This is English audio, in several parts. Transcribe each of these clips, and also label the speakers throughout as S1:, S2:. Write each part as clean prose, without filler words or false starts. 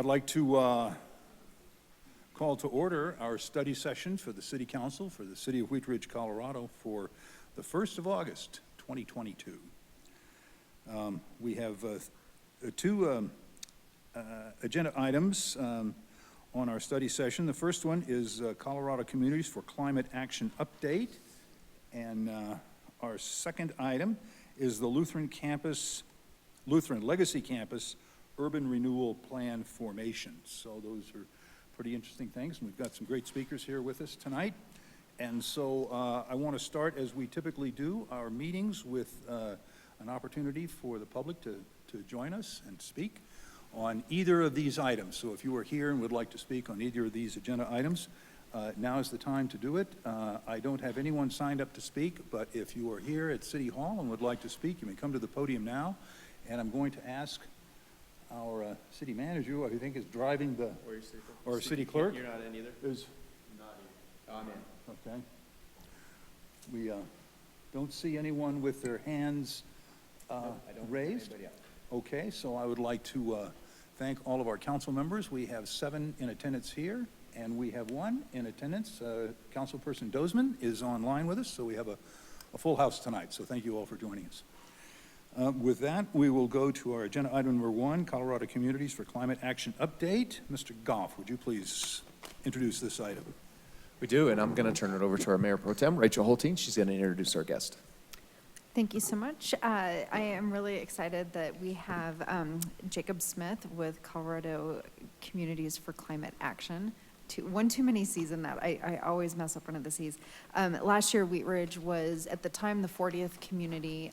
S1: I'd like to call to order our study session for the City Council for the City of Wheat Ridge, Colorado for the 1st of August, 2022. We have two agenda items on our study session. The first one is Colorado Communities for Climate Action Update, and our second item is the Lutheran Legacy Campus Urban Renewal Plan Formation. So those are pretty interesting things, and we've got some great speakers here with us tonight. And so I want to start, as we typically do, our meetings with an opportunity for the public to join us and speak on either of these items. So if you are here and would like to speak on either of these agenda items, now is the time to do it. I don't have anyone signed up to speak, but if you are here at City Hall and would like to speak, you may come to the podium now. And I'm going to ask our city manager, who I think is driving the, or city clerk.
S2: You're not in either?
S1: Is
S2: Not in. I'm in.
S1: okay. We don't see anyone with their hands raised. Okay, so I would like to thank all of our council members. We have 7 in attendance here, and we have 1 in attendance. Councilperson Dozman is online with us, so we have a full house tonight. So thank you all for joining us. With that, we will go to our agenda item number 1, Colorado Communities for Climate Action Update. Mr. Goff, would you please introduce this item?
S2: We do, and I'm going to turn it over to our Mayor Pro Tem, Rachel Holteen. She's going to introduce our guest.
S3: Thank you so much. I am really excited that we have Jacob Smith with Colorado Communities for Climate Action. One too many C's in that. I always mess up one of the C's. Last year, Wheat Ridge was, at the time, the 40th community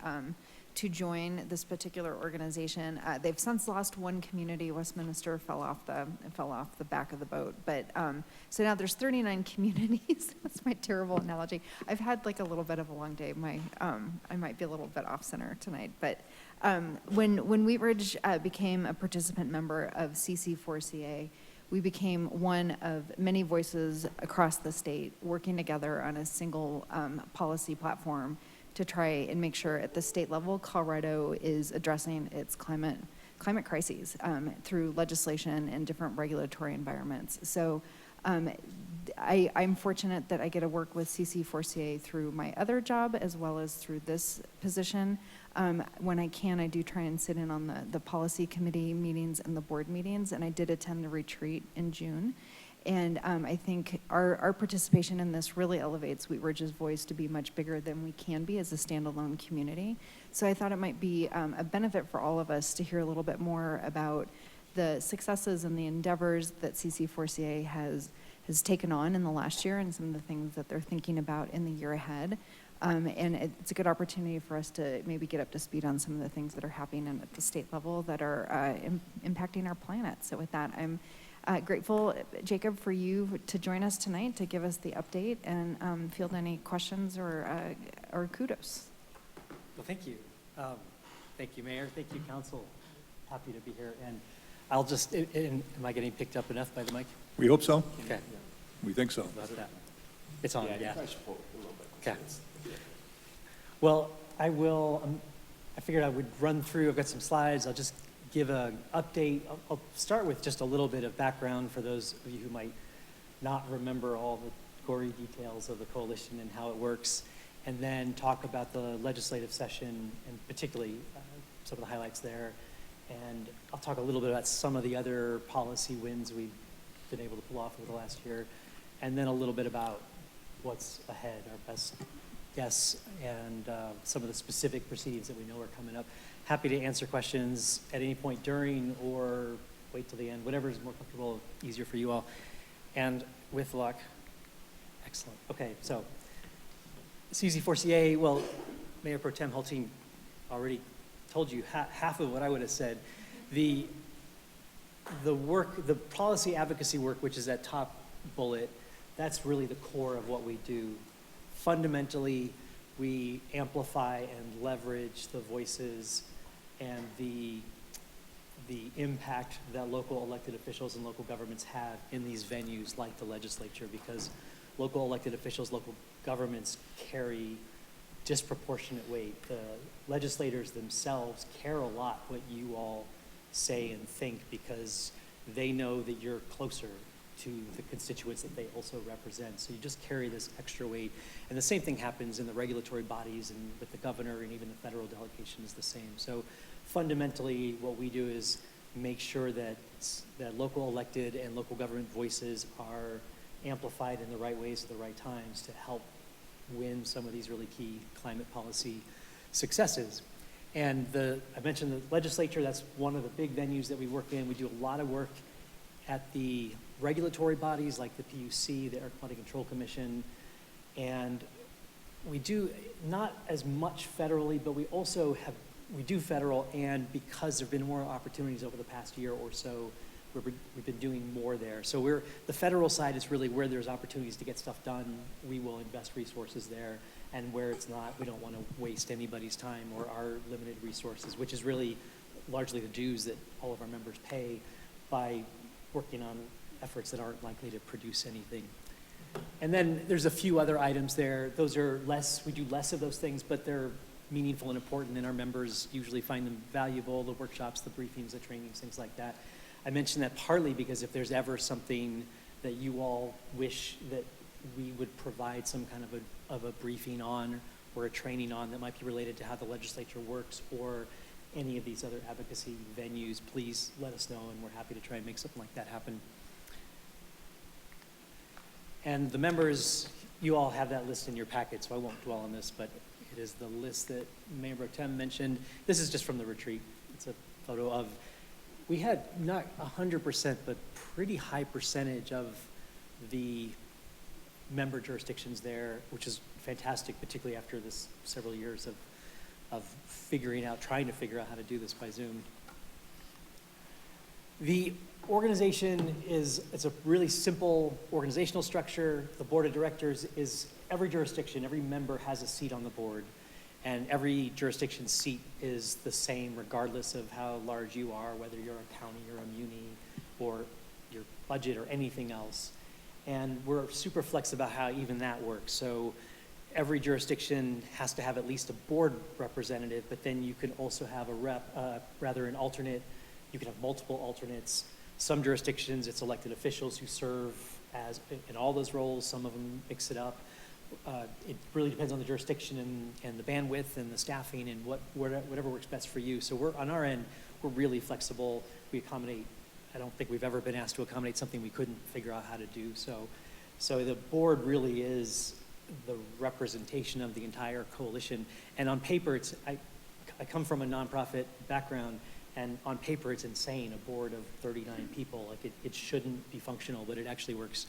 S3: to join this particular organization. They've since lost 1 community. Westminster fell off the back of the boat. But so now there's 39 communities. That's my terrible analogy. I've had like a little bit of a long day. I might be a little bit off center tonight. But when Wheat Ridge became a participant member of CC4CA, we became one of many voices across the state working together on a single policy platform to try and make sure at the state level, Colorado is addressing its climate crises through legislation and different regulatory environments. So I'm fortunate that I get to work with CC4CA through my other job as well as through this position. When I can, I do try and sit in on the policy committee meetings and the board meetings, and I did attend the retreat in June. And I think our participation in this really elevates Wheat Ridge's voice to be much bigger than we can be as a standalone community. So I thought it might be a benefit for all of us to hear a little bit more about the successes and the endeavors that CC4CA has taken on in the last year and some of the things that they're thinking about in the year ahead. And it's a good opportunity for us to maybe get up to speed on some of the things that are happening at the state level that are impacting our planet. So with that, I'm grateful, Jacob, for you to join us tonight to give us the update and field any questions or kudos.
S4: Well, thank you. Thank you, Mayor. Thank you, Council. Happy to be here. And I'll just, am I getting picked up enough by the mic?
S1: We hope so.
S4: Okay.
S1: We think so.
S4: About that. It's on, yeah.
S2: I should pull a little bit.
S4: Okay. Well, I will, I figured I would run through, I've got some slides. I'll just give an update. I'll start with just a little bit of background for those of you who might not remember all the gory details of the coalition and how it works, and then talk about the legislative session and particularly some of the highlights there. And I'll talk a little bit about some of the other policy wins we've been able to pull off over the last year, and then a little bit about what's ahead, our best guess, and some of the specific proceedings that we know are coming up. Happy to answer questions at any point during or wait till the end, whatever is more comfortable, easier for you all. And with luck, excellent. Okay, so CC4CA, well, Mayor Pro Tem Holteen already told you half of what I would have said. The work, the policy advocacy work, which is that top bullet, that's really the core of what we do. Fundamentally, we amplify and leverage the voices and the impact that local elected officials and local governments have in these venues like the legislature, because local elected officials, local governments carry disproportionate weight. The legislators themselves care a lot what you all say and think, because they know that you're closer to the constituents that they also represent. So you just carry this extra weight. And the same thing happens in the regulatory bodies and with the governor, and even the federal delegation is the same. So fundamentally, what we do is make sure that local elected and local government voices are amplified in the right ways at the right times to help win some of these really key climate policy successes. And I mentioned the legislature, that's one of the big venues that we work in. We do a lot of work at the regulatory bodies like the PUC, the Air Quality Control Commission, and we do not as much federally, but we do federal, and because there have been more opportunities over the past year or so, we've been doing more there. So the federal side is really where there's opportunities to get stuff done, we will invest resources there, and where it's not, we don't want to waste anybody's time or our limited resources, which is really largely the dues that all of our members pay by working on efforts that aren't likely to produce anything. And then there's a few other items there. Those are we do less of those things, but they're meaningful and important, and our members usually find them valuable, the workshops, the briefings, the trainings, things like that. I mention that partly because if there's ever something that you all wish that we would provide some kind of a briefing on or a training on that might be related to how the legislature works or any of these other advocacy venues, please let us know, and we're happy to try and make something like that happen. And the members, you all have that list in your packet, so I won't dwell on this, but it is the list that Mayor Pro Tem mentioned. This is just from the retreat. It's a photo of, we had not 100%, but pretty high percentage of the member jurisdictions there, which is fantastic, particularly after this several years of trying to figure out how to do this by Zoom. The organization it's a really simple organizational structure. The board of directors is every jurisdiction, every member has a seat on the board, and every jurisdiction's seat is the same regardless of how large you are, whether you're a county or a muni or your budget or anything else. And we're super flexible about how even that works. So every jurisdiction has to have at least a board representative, but then you can also have an alternate. You can have multiple alternates. Some jurisdictions, it's elected officials who serve in all those roles. Some of them mix it up. It really depends on the jurisdiction and the bandwidth and the staffing and whatever works best for you. So on our end, we're really flexible. We accommodate. I don't think we've ever been asked to accommodate something we couldn't figure out how to do. So the board really is the representation of the entire coalition. And on paper, I come from a nonprofit background, and on paper it's insane, a board of 39 people. Like it shouldn't be functional, but it actually works.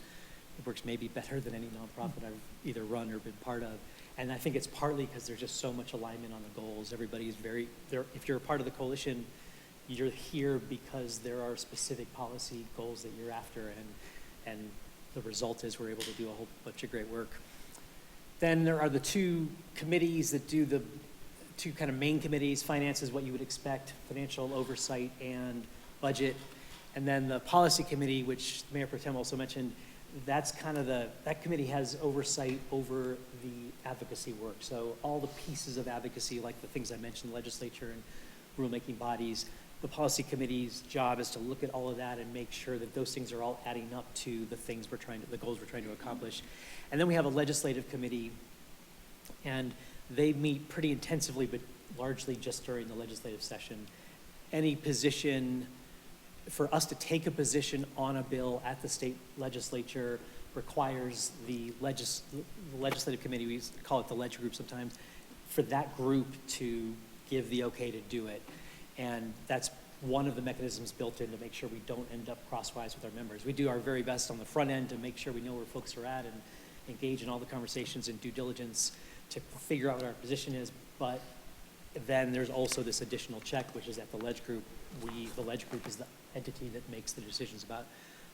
S4: It works maybe better than any nonprofit I've either run or been part of. And I think it's partly because there's just so much alignment on the goals. Everybody's if you're a part of the coalition, you're here because there are specific policy goals that you're after, and the result is we're able to do a whole bunch of great work. Then there are the two committees that do the two kind of main committees. Finance is what you would expect, financial oversight and budget. And then the policy committee, which Mayor Pro Tem also mentioned, that's kind of that committee has oversight over the advocacy work. So all the pieces of advocacy, like the things I mentioned, legislature and rulemaking bodies, the policy committee's job is to look at all of that and make sure that those things are all adding up to the goals we're trying to accomplish. And then we have a legislative committee, and they meet pretty intensively, but largely just during the legislative session. Any position, for us to take a position on a bill at the state legislature requires the legislative committee, we call it the ledge group sometimes, for that group to give the okay to do it. And that's one of the mechanisms built in to make sure we don't end up crosswise with our members. We do our very best on the front end to make sure we know where folks are at and engage in all the conversations and due diligence to figure out what our position is. But then there's also this additional check, which is at the ledge group. The ledge group is the entity that makes the decisions about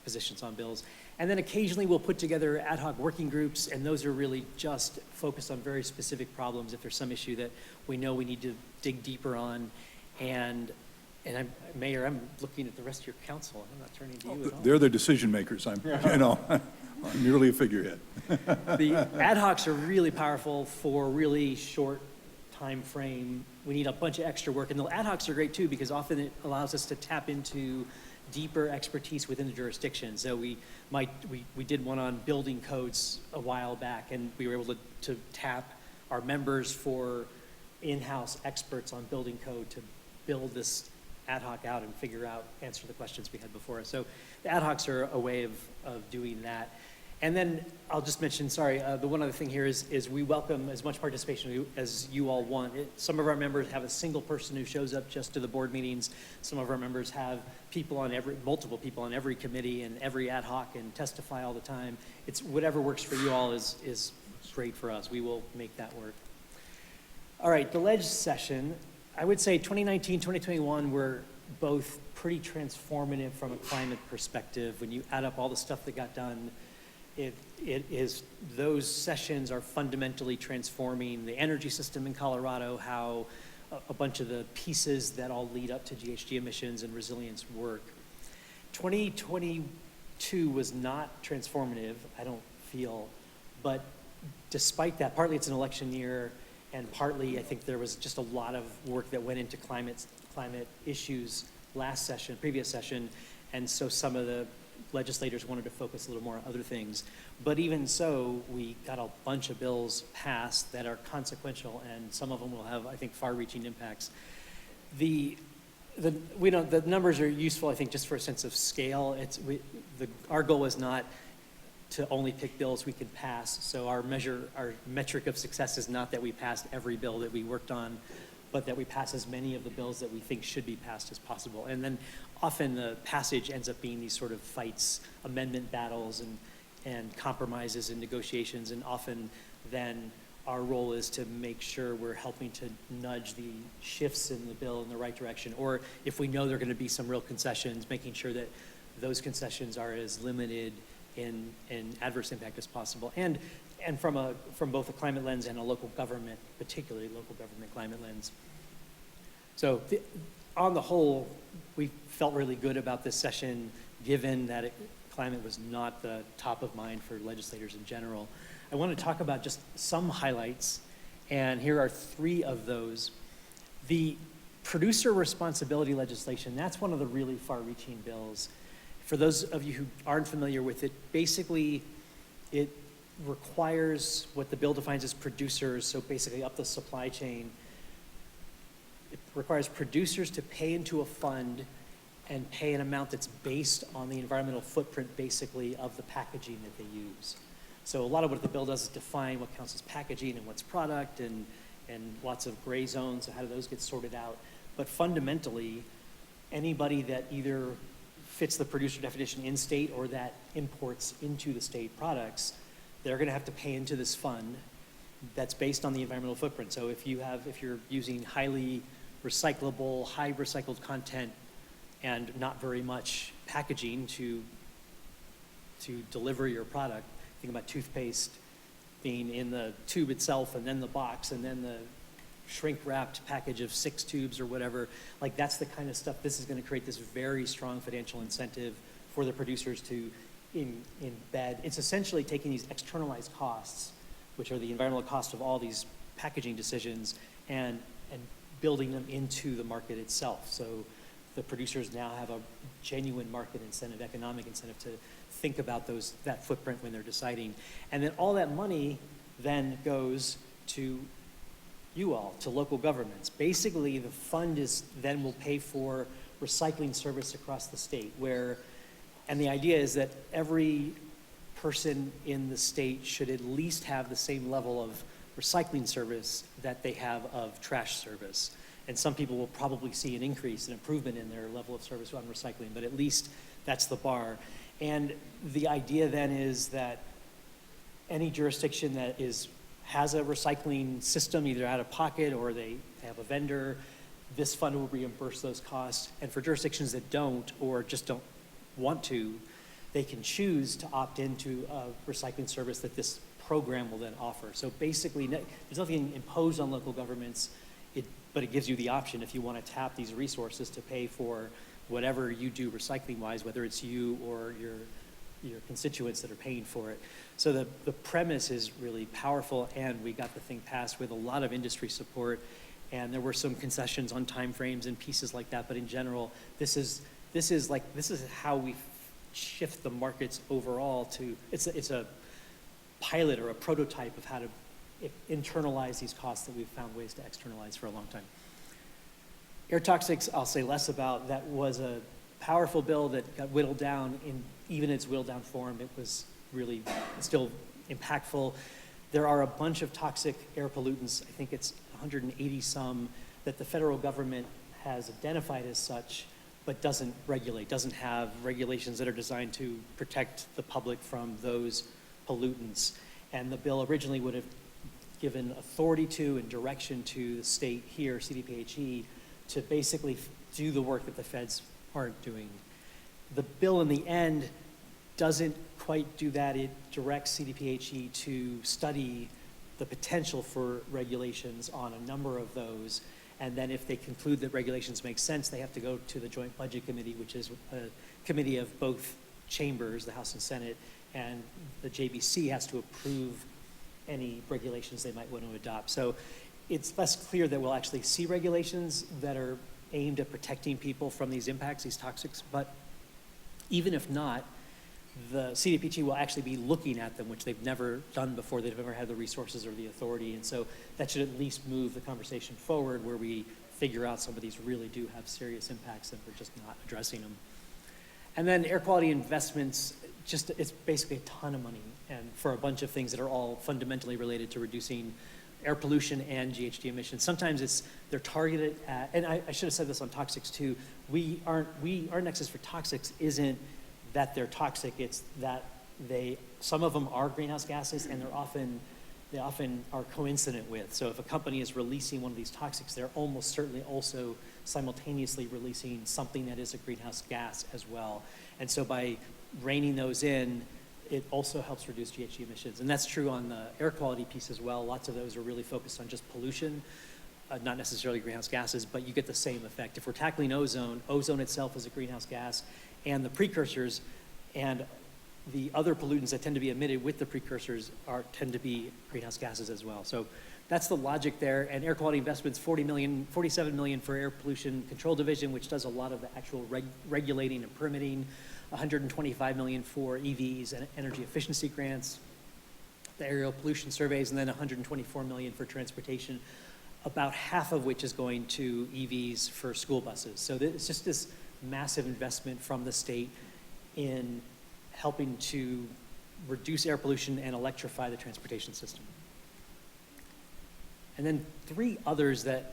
S4: positions on bills. And then occasionally we'll put together ad hoc working groups, and those are really just focused on very specific problems. If there's some issue that we know we need to dig deeper on, and Mayor, I'm looking at the rest of your council. I'm not turning to you at all.
S1: They're the decision makers. I'm merely a figurehead.
S4: The ad hocs are really powerful for really short time frame. We need a bunch of extra work, and the ad hocs are great too because often it allows us to tap into deeper expertise within the jurisdiction. So we did one on building codes a while back, and we were able to tap our members for in-house experts on building code to build this ad hoc out and answer the questions we had before us. So the ad hocs are a way of doing that. And then I'll just mention, the one other thing here is we welcome as much participation as you all want. Some of our members have a single person who shows up just to the board meetings. Some of our members have multiple people on every committee and every ad hoc and testify all the time. It's whatever works for you all is great for us. We will make that work. All right, the ledge session, I would say 2019, 2021 were both pretty transformative from a climate perspective. When you add up all the stuff that got done, those sessions are fundamentally transforming the energy system in Colorado, how a bunch of the pieces that all lead up to GHG emissions and resilience work. 2022 was not transformative, I don't feel, but despite that, partly it's an election year, and partly I think there was just a lot of work that went into climate issues previous session, and so some of the legislators wanted to focus a little more on other things. But even so, we got a bunch of bills passed that are consequential, and some of them will have, I think, far-reaching impacts. The numbers are useful, I think, just for a sense of scale. Our goal is not to only pick bills we can pass. So our metric of success is not that we passed every bill that we worked on, but that we pass as many of the bills that we think should be passed as possible. And then often the passage ends up being these sort of fights, amendment battles, and compromises and negotiations. And often then our role is to make sure we're helping to nudge the shifts in the bill in the right direction. Or if we know there are going to be some real concessions, making sure that those concessions are as limited in adverse impact as possible. And from both a climate lens and a local government, particularly local government climate lens. So on the whole, we felt really good about this session, given that climate was not the top of mind for legislators in general. I want to talk about just some highlights, and here are 3 of those. The producer responsibility legislation, that's one of the really far-reaching bills. For those of you who aren't familiar with it, basically it requires what the bill defines as producers, so basically up the supply chain. It requires producers to pay into a fund and pay an amount that's based on the environmental footprint, basically, of the packaging that they use. So a lot of what the bill does is define what counts as packaging and what's product, and lots of gray zones, so how do those get sorted out. But fundamentally, anybody that either fits the producer definition in state or that imports into the state products, they're going to have to pay into this fund that's based on the environmental footprint. So if you're using highly recyclable, high recycled content and not very much packaging to deliver your product, think about toothpaste being in the tube itself and then the box and then the shrink wrapped package of 6 tubes or whatever. Like, that's the kind of stuff. This is going to create this very strong financial incentive for the producers to embed. It's essentially taking these externalized costs, which are the environmental cost of all these packaging decisions, and building them into the market itself. So the producers now have a genuine market incentive, economic incentive, to think about that footprint when they're deciding. And then all that money then goes to you all, to local governments. Basically, the fund will pay for recycling service across the state, and the idea is that every person in the state should at least have the same level of recycling service that they have of trash service. And some people will probably see an increase, an improvement in their level of service on recycling, but at least that's the bar. And the idea then is that any jurisdiction that has a recycling system, either out of pocket or they have a vendor, this fund will reimburse those costs. And for jurisdictions that don't, or just don't want to, they can choose to opt into a recycling service that this program will then offer. So basically, there's nothing imposed on local governments, but it gives you the option, if you want to tap these resources, to pay for whatever you do recycling-wise, whether it's you or your constituents that are paying for it. So the premise is really powerful, and we got the thing passed with a lot of industry support, and there were some concessions on timeframes and pieces like that, but in general, this is this is how we shift the markets overall to, it's a pilot or a prototype of how to internalize these costs that we've found ways to externalize for a long time. Air toxics, I'll say less about. That was a powerful bill that got whittled down. In even its whittled down form, it was really still impactful. There are a bunch of toxic air pollutants, I think it's 180 some, that the federal government has identified as such, but doesn't regulate, doesn't have regulations that are designed to protect the public from those pollutants. And the bill originally would have given authority to and direction to the state here, CDPHE, to basically do the work that the feds aren't doing. The bill in the end doesn't quite do that. It directs CDPHE to study the potential for regulations on a number of those. And then if they conclude that regulations make sense, they have to go to the Joint Budget Committee, which is a committee of both chambers, the House and Senate, and the JBC has to approve any regulations they might want to adopt. So it's less clear that we'll actually see regulations that are aimed at protecting people from these impacts, these toxics, but even if not, the CDPHE will actually be looking at them, which they've never done before. They've never had the resources or the authority, and so that should at least move the conversation forward where we figure out some of these really do have serious impacts and we're just not addressing them. And then air quality investments, it's basically a ton of money, and for a bunch of things that are all fundamentally related to reducing air pollution and GHG emissions. Sometimes they're targeted at, and I should have said this on toxics too, our nexus for toxics isn't that they're toxic, it's that some of them are greenhouse gases, and they often are coincident with. So if a company is releasing one of these toxics, they're almost certainly also simultaneously releasing something that is a greenhouse gas as well. And so by reining those in, it also helps reduce GHG emissions. And that's true on the air quality piece as well. Lots of those are really focused on just pollution, not necessarily greenhouse gases, but you get the same effect. If we're tackling ozone itself is a greenhouse gas, and the precursors and the other pollutants that tend to be emitted with the precursors tend to be greenhouse gases as well. So that's the logic there. And air quality investments, $47 million for Air Pollution Control Division, which does a lot of the actual regulating and permitting, $125 million for EVs and energy efficiency grants, the aerial pollution surveys, and then $124 million for transportation, about half of which is going to EVs for school buses. So it's just this massive investment from the state in helping to reduce air pollution and electrify the transportation system. And then three others that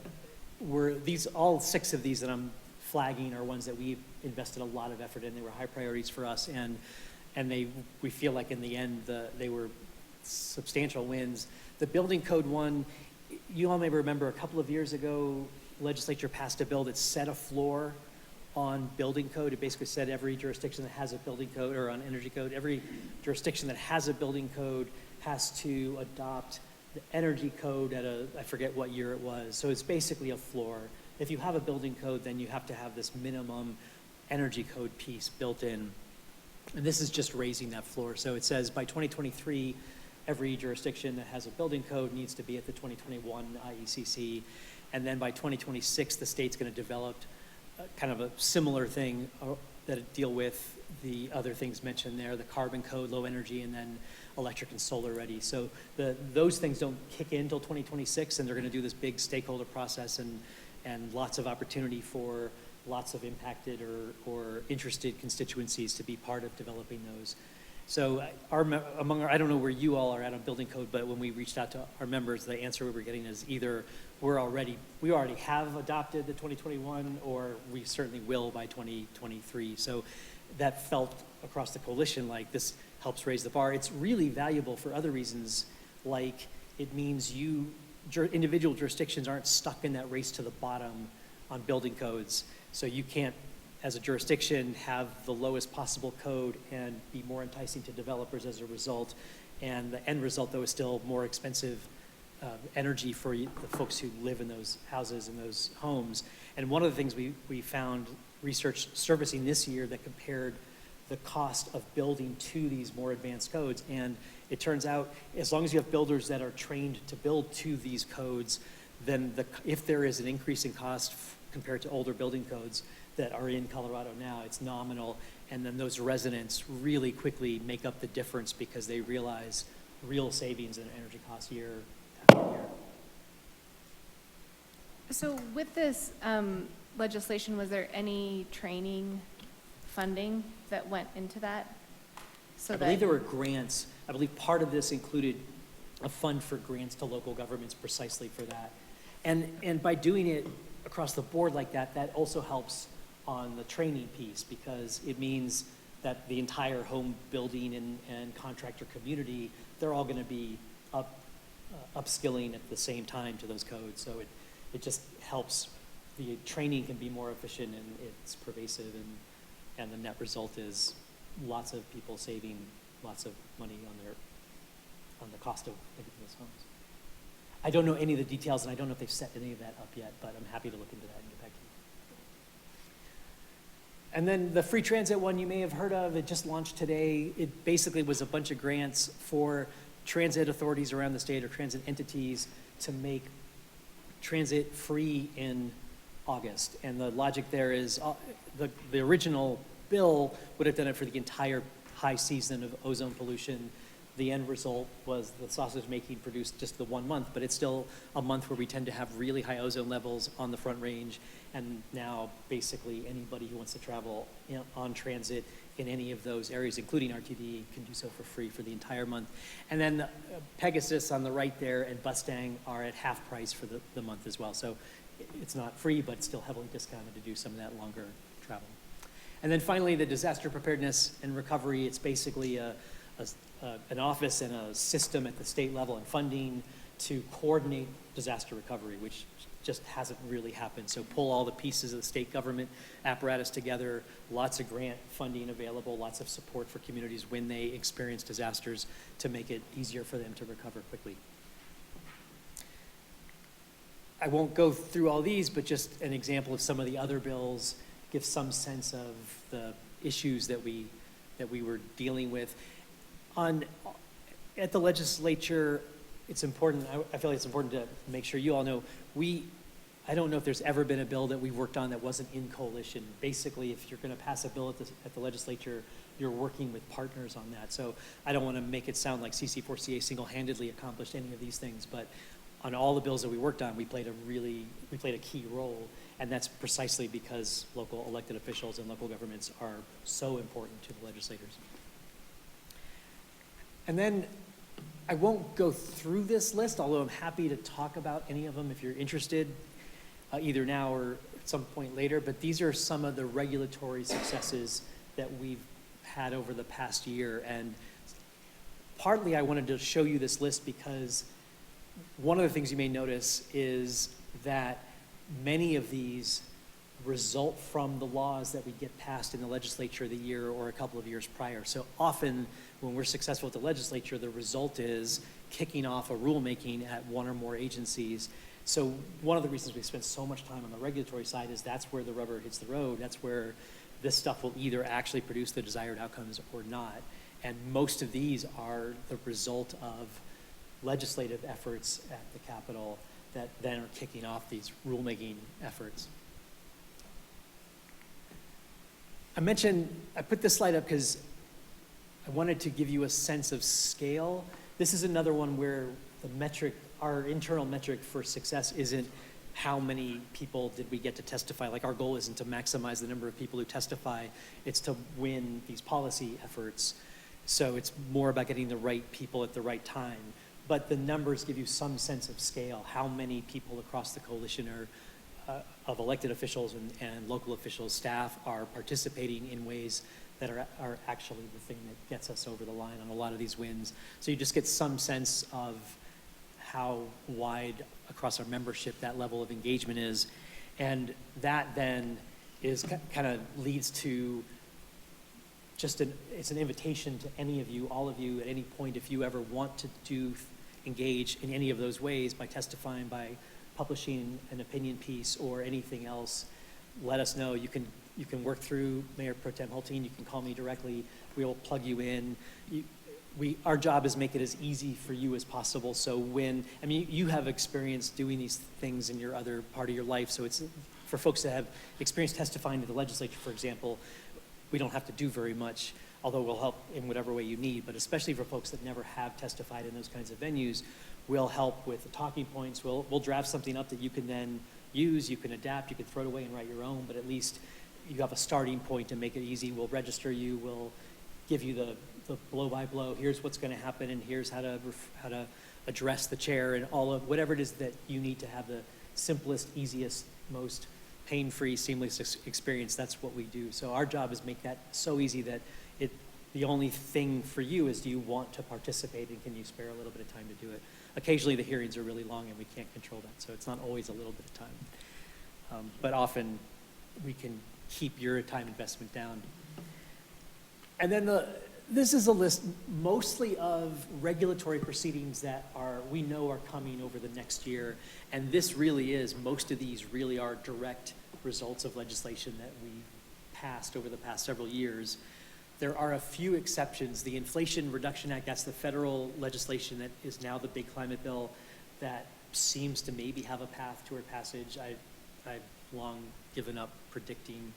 S4: were all six of these that I'm flagging are ones that we've invested a lot of effort in. They were high priorities for us, and we feel like in the end they were substantial wins. The building code one, you all may remember a couple of years ago, legislature passed a bill that set a floor on building code. It basically said every jurisdiction that has a building code, or on energy code, every jurisdiction that has a building code has to adopt the energy code at I forget what year it was. So it's basically a floor. If you have a building code, then you have to have this minimum energy code piece built in. And this is just raising that floor. So it says by 2023, every jurisdiction that has a building code needs to be at the 2021 IECC. And then by 2026, the state's going to develop kind of a similar thing that deal with the other things mentioned there, the carbon code, low energy, and then electric and solar ready. So those things don't kick in until 2026, and they're going to do this big stakeholder process and lots of opportunity for lots of impacted or interested constituencies to be part of developing those. So I don't know where you all are at on building code, but when we reached out to our members, the answer we were getting is either we already have adopted the 2021, or we certainly will by 2023. So that felt across the coalition like this helps raise the bar. It's really valuable for other reasons, like it means individual jurisdictions aren't stuck in that race to the bottom on building codes. So you can't, as a jurisdiction, have the lowest possible code and be more enticing to developers as a result. And the end result, though, is still more expensive energy for the folks who live in those houses and those homes. And one of the things we found research servicing this year that compared the cost of building to these more advanced codes. And it turns out, as long as you have builders that are trained to build to these codes, then if there is an increase in cost compared to older building codes, that are in Colorado now. It's nominal. And then those residents really quickly make up the difference because they realize real savings in energy costs year after year.
S5: So with this legislation, was there any training funding that went into that? So
S4: I believe there were grants. I believe part of this included a fund for grants to local governments precisely for that. And by doing it across the board like that, that also helps on the training piece, because it means that the entire home building and contractor community, they're all going to be upskilling at the same time to those codes. So it just helps. The training can be more efficient and it's pervasive, and the net result is lots of people saving lots of money on the cost of making those homes. I don't know any of the details, and I don't know if they've set any of that up yet, but I'm happy to look into that and get back to you. And then the free transit one you may have heard of, it just launched today. It basically was a bunch of grants for transit authorities around the state or transit entities to make transit free in August. And the logic there is the original bill would have done it for the entire high season of ozone pollution. The end result was the sausage making produced just the 1 month, but it's still a month where we tend to have really high ozone levels on the Front Range. And now basically anybody who wants to travel on transit in any of those areas, including RTD, can do so for free for the entire month. And then Pegasus on the right there and Mustang are at half price for the month as well. So it's not free, but it's still heavily discounted to do some of that longer travel. And then finally, the disaster preparedness and recovery. It's basically an office and a system at the state level and funding to coordinate disaster recovery, which just hasn't really happened. So pull all the pieces of the state government apparatus together, lots of grant funding available, lots of support for communities when they experience disasters to make it easier for them to recover quickly. I won't go through all these, but just an example of some of the other bills gives some sense of the issues that we were dealing with. At the legislature, it's important, I feel like it's important to make sure you all know, I don't know if there's ever been a bill that we've worked on that wasn't in coalition. Basically, if you're going to pass a bill at the legislature, you're working with partners on that. So I don't want to make it sound like CC4CA single-handedly accomplished any of these things, but on all the bills that we worked on, we played a key role, and that's precisely because local elected officials and local governments are so important to the legislators. And then I won't go through this list, although I'm happy to talk about any of them if you're interested, either now or at some point later. But these are some of the regulatory successes that we've had over the past year. And partly I wanted to show you this list because one of the things you may notice is that many of these result from the laws that we get passed in the legislature the year or a couple of years prior. So often when we're successful at the legislature, the result is kicking off a rulemaking at one or more agencies. So one of the reasons we spend so much time on the regulatory side is that's where the rubber hits the road. That's where this stuff will either actually produce the desired outcomes or not. And most of these are the result of legislative efforts at the Capitol that then are kicking off these rulemaking efforts. I put this slide up because I wanted to give you a sense of scale. This is another one where the metric, our internal metric for success isn't how many people did we get to testify. Like our goal isn't to maximize the number of people who testify, it's to win these policy efforts. So it's more about getting the right people at the right time. But the numbers give you some sense of scale, how many people across the coalition of elected officials and local officials, staff are participating in ways that are actually the thing that gets us over the line on a lot of these wins. So you just get some sense of how wide across our membership that level of engagement is. And that then is kind of leads to just it's an invitation to any of you, all of you, at any point, if you ever want to engage in any of those ways by testifying, by publishing an opinion piece or anything else, let us know. You can work through Mayor Pro Tem Hulteen. You can call me directly. We will plug you in. Our job is make it as easy for you as possible. So you have experience doing these things in your other part of your life. So it's for folks that have experience testifying to the legislature, for example, we don't have to do very much, although we'll help in whatever way you need, but especially for folks that never have testified in those kinds of venues, we'll help with the talking points. We'll draft something up that you can then use, you can adapt, you can throw it away and write your own, but at least you have a starting point to make it easy. We'll register you, we'll give you the blow-by-blow, here's what's gonna happen, and here's how to address the chair, and all of, whatever it is that you need to have the simplest, easiest, most pain-free, seamless experience, that's what we do. So our job is make that so easy that the only thing for you is, do you want to participate, and can you spare a little bit of time to do it? Occasionally the hearings are really long and we can't control that, so it's not always a little bit of time. But often we can keep your time investment down. And then this is a list mostly of regulatory proceedings that we know are coming over the next year. And this really is, most of these really are direct results of legislation that we passed over the past several years. There are a few exceptions. The Inflation Reduction Act, that's the federal legislation that is now the big climate bill that seems to maybe have a path toward passage. I've long given up predicting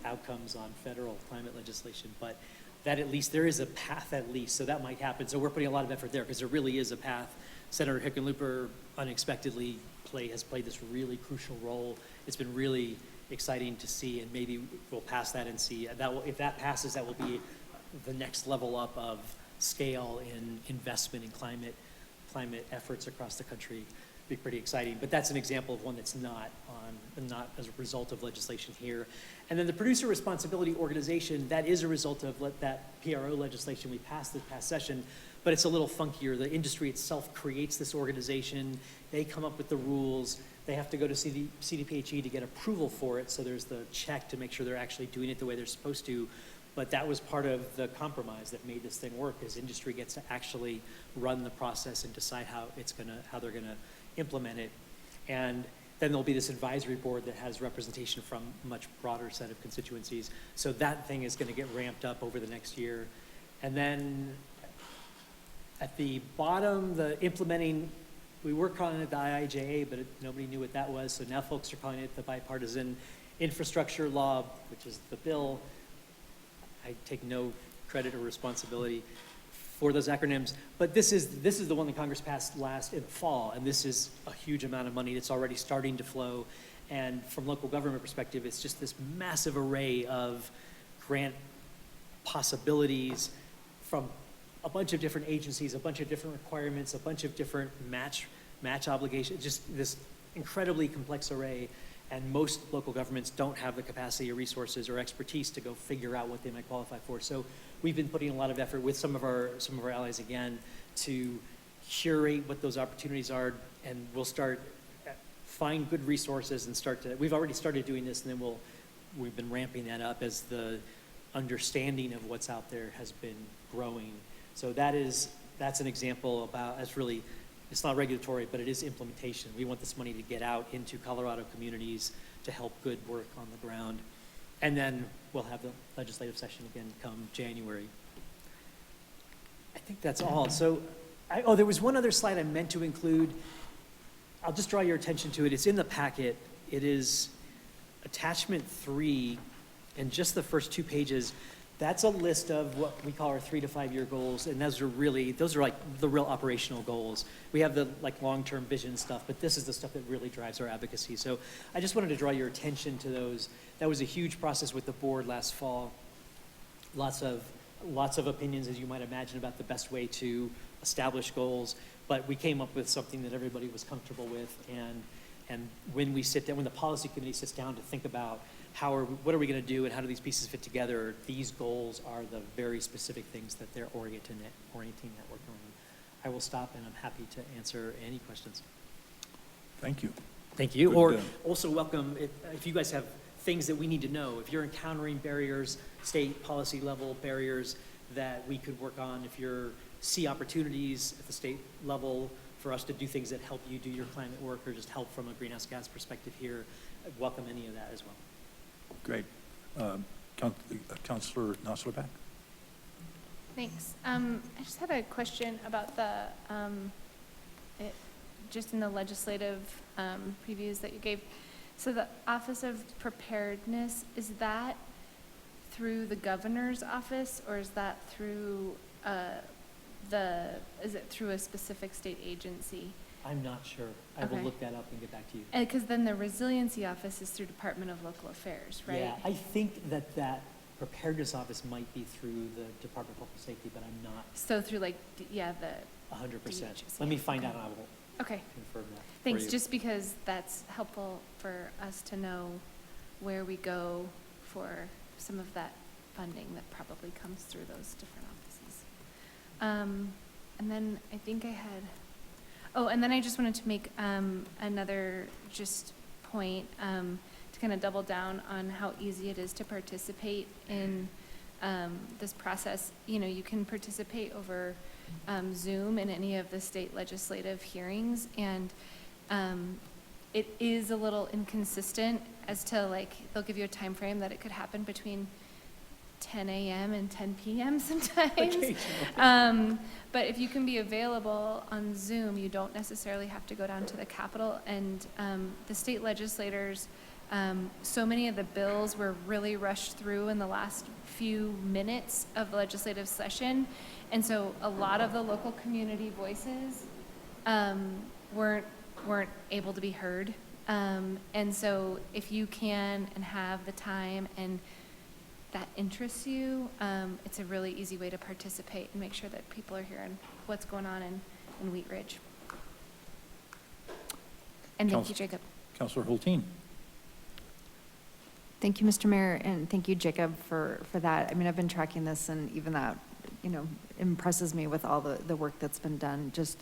S4: outcomes on federal climate legislation, but that at least, there is a path at least, so that might happen. So we're putting a lot of effort there because there really is a path. Senator Hickenlooper unexpectedly has played this really crucial role. It's been really exciting to see, and maybe we'll pass that and see. If that passes, that will be the next level up of scale in investment in climate efforts across the country. Be pretty exciting, but that's an example of one that's not as a result of legislation here. And then the Producer Responsibility Organization, that is a result of that PRO legislation we passed this past session, but it's a little funkier. The industry itself creates this organization. They come up with the rules. They have to go to CDPHE to get approval for it, so there's the check to make sure they're actually doing it the way they're supposed to. But that was part of the compromise that made this thing work, is industry gets to actually run the process and decide how they're gonna implement it. And then there'll be this advisory board that has representation from a much broader set of constituencies. So that thing is gonna get ramped up over the next year. And then at the bottom, the implementing, we were calling it the IIJA, but nobody knew what that was. So now folks are calling it the Bipartisan Infrastructure Law, which is the bill. I take no credit or responsibility for those acronyms, but this is the one that Congress passed last in the fall, and this is a huge amount of money that's already starting to flow. And from local government perspective, it's just this massive array of grant possibilities from a bunch of different agencies, a bunch of different requirements, a bunch of different match obligations, just this incredibly complex array. And most local governments don't have the capacity or resources or expertise to go figure out what they might qualify for. So we've been putting a lot of effort with some of our allies again to curate what those opportunities are, and we'll start find good resources and we've already started doing this, and then we've been ramping that up as the understanding of what's out there has been growing. So that's an example about, it's not regulatory, but it is implementation. We want this money to get out into Colorado communities to help good work on the ground. And then we'll have the legislative session again come January. I think that's all. So, there was one other slide I meant to include. I'll just draw your attention to it. It's in the packet. It is attachment 3, and just the first 2 pages. That's a list of what we call our 3 to 5 year goals, and those are like the real operational goals. We have the long-term vision stuff, but this is the stuff that really drives our advocacy. So I just wanted to draw your attention to those. That was a huge process with the board last fall. Lots of opinions, as you might imagine, about the best way to establish goals, but we came up with something that everybody was comfortable with. And when the policy committee sits down to think about what are we going to do and how do these pieces fit together, these goals are the very specific things that they're orienting that work around. I will stop, and I'm happy to answer any questions.
S1: Thank you.
S4: Thank you.
S1: Good,
S4: Or also welcome, if you guys have things that we need to know, if you're encountering barriers, state policy level barriers that we could work on, if you see opportunities at the state level for us to do things that help you do your climate work or just help from a greenhouse gas perspective here, I'd welcome any of that as well.
S1: Great. Councilor Noslerback?
S5: Thanks. I just had a question about just in the legislative previews that you gave. So the Office of Preparedness, is that through the governor's office, or is that through is it through a specific state agency?
S4: I'm not sure. I will
S5: Okay.
S4: look that up and get back to you.
S5: Because then the Resiliency Office is through Department of Local Affairs, right?
S4: Yeah, I think that preparedness office might be through the Department of Public Safety, but I'm not
S5: So through like, yeah, the,
S4: 100%.
S5: DHS,
S4: Let me
S5: yeah,
S4: find out
S5: okay.
S4: and I will
S5: okay,
S4: confirm that.
S5: thanks,
S1: you.
S5: just because that's helpful for us to know where we go for some of that funding that probably comes through those different offices. And then I think I had, oh, and then I just wanted to make another just point to kind of double down on how easy it is to participate in this process. You know, you can participate over Zoom in any of the state legislative hearings, and it is a little inconsistent as to, like, they'll give you a time frame that it could happen between 10 a.m. and 10 p.m. sometimes. But if you can be available on Zoom, you don't necessarily have to go down to the Capitol. And the state legislators, so many of the bills were really rushed through in the last few minutes of the legislative session. And so a lot of the local community voices weren't able to be heard. And so if you can and have the time and that interests you, it's a really easy way to participate and make sure that people are hearing what's going on in Wheat Ridge. And thank you, Jacob.
S1: Councilor Hulteen.
S3: Thank you, Mr. Mayor, and thank you, Jacob, for that. I mean, I've been tracking this, and even that, you know, impresses me with all the work that's been done, just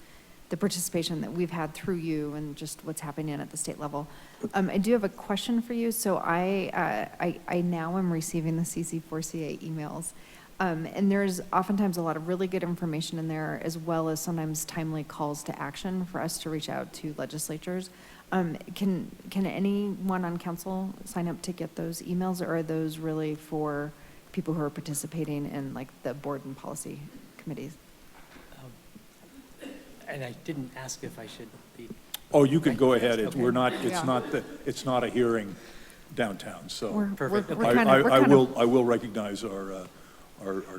S3: the participation that we've had through you and just what's happening at the state level. I do have a question for you. So I now am receiving the CC4CA emails, and there's oftentimes a lot of really good information in there, as well as sometimes timely calls to action for us to reach out to legislatures. Can anyone on council sign up to get those emails, or are those really for people who are participating in, like, the board and policy committees?
S4: And I didn't ask if I should be.
S1: Oh, you can go ahead.
S3: Okay.
S1: It's not a hearing downtown, so.
S4: Perfect.
S3: We're kind of.
S1: I will recognize our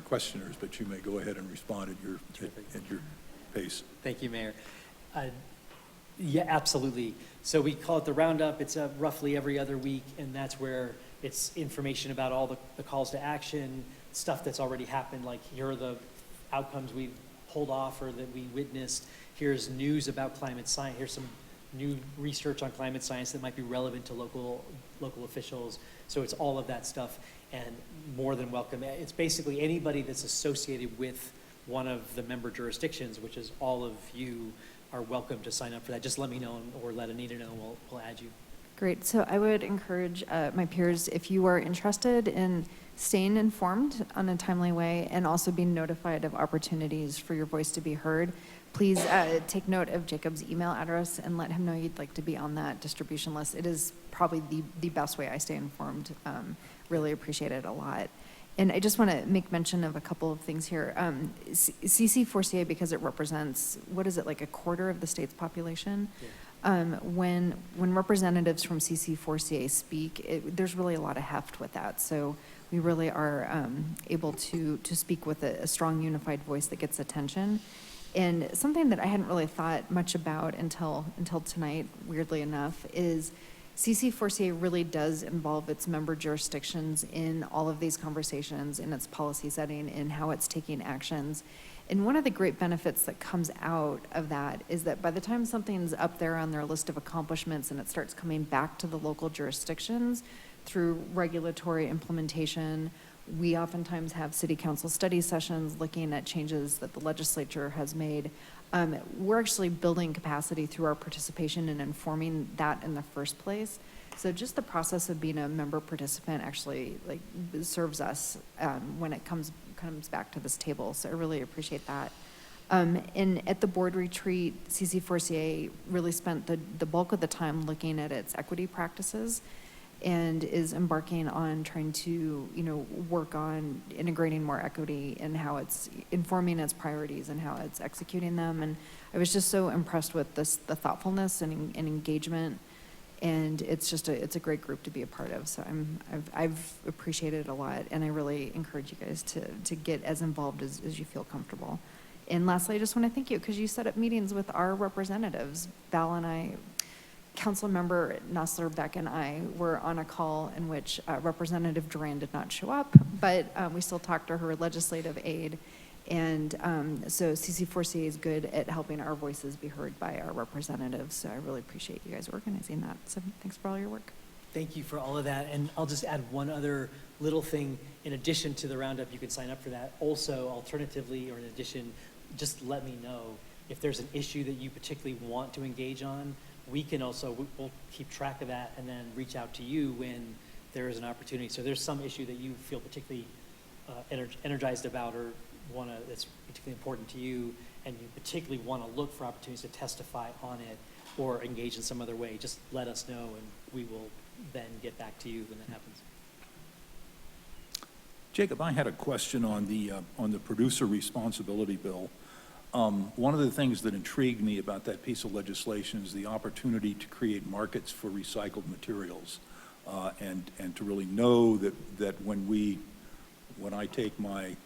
S1: questioners, but you may go ahead and respond at your pace.
S4: Thank you, Mayor. Yeah, absolutely. So we call it the roundup. It's roughly every other week, and that's where it's information about all the calls to action, stuff that's already happened, like here are the outcomes we've pulled off or that we witnessed. Here's news about climate science. Here's some new research on climate science that might be relevant to local officials. So it's all of that stuff, and more than welcome. It's basically anybody that's associated with one of the member jurisdictions, which is all of you, are welcome to sign up for that. Just let me know, or let Anita know, and we'll add you.
S3: Great. So I would encourage my peers, if you are interested in staying informed on a timely way and also being notified of opportunities for your voice to be heard, please take note of Jacob's email address and let him know you'd like to be on that distribution list. It is probably the best way I stay informed. Really appreciate it a lot. And I just want to make mention of a couple of things here. CC4CA, because it represents, what is it, like a quarter of the state's population? Yeah. When representatives from CC4CA speak, there's really a lot of heft with that. So we really are able to speak with a strong unified voice that gets attention. And something that I hadn't really thought much about until tonight, weirdly enough, is CC4CA really does involve its member jurisdictions in all of these conversations, in its policy setting, in how it's taking actions. And one of the great benefits that comes out of that is that by the time something's up there on their list of accomplishments and it starts coming back to the local jurisdictions through regulatory implementation, we oftentimes have city council study sessions looking at changes that the legislature has made. We're actually building capacity through our participation and informing that in the first place. So just the process of being a member participant actually, like, serves us when it comes back to this table. So I really appreciate that. And at the board retreat, CC4CA really spent the bulk of the time looking at its equity practices and is embarking on trying to, work on integrating more equity and how it's informing its priorities and how it's executing them. And I was just so impressed with the thoughtfulness and engagement And it's just it's a great group to be a part of. So I've appreciated it a lot, and I really encourage you guys to get as involved as you feel comfortable. And lastly, I just want to thank you because you set up meetings with our representatives. Val and I, Council Member Nossler, Beck, and I were on a call in which Representative Duran did not show up, but we still talked to her legislative aide. And so CC4CA is good at helping our voices be heard by our representatives. So I really appreciate you guys organizing that. So thanks for all your work.
S4: Thank you for all of that. And I'll just add one other little thing. In addition to the roundup, you can sign up for that. Also, alternatively, or in addition, just let me know if there's an issue that you particularly want to engage on. We can also, we'll keep track of that and then reach out to you when there is an opportunity. So there's some issue that you feel particularly energized about or that's particularly important to you, and you particularly want to look for opportunities to testify on it or engage in some other way, just let us know and we will then get back to you when that happens.
S1: Jacob, I had a question on the producer responsibility bill. One of the things that intrigued me about that piece of legislation is the opportunity to create markets for recycled materials, and to really know that when I take my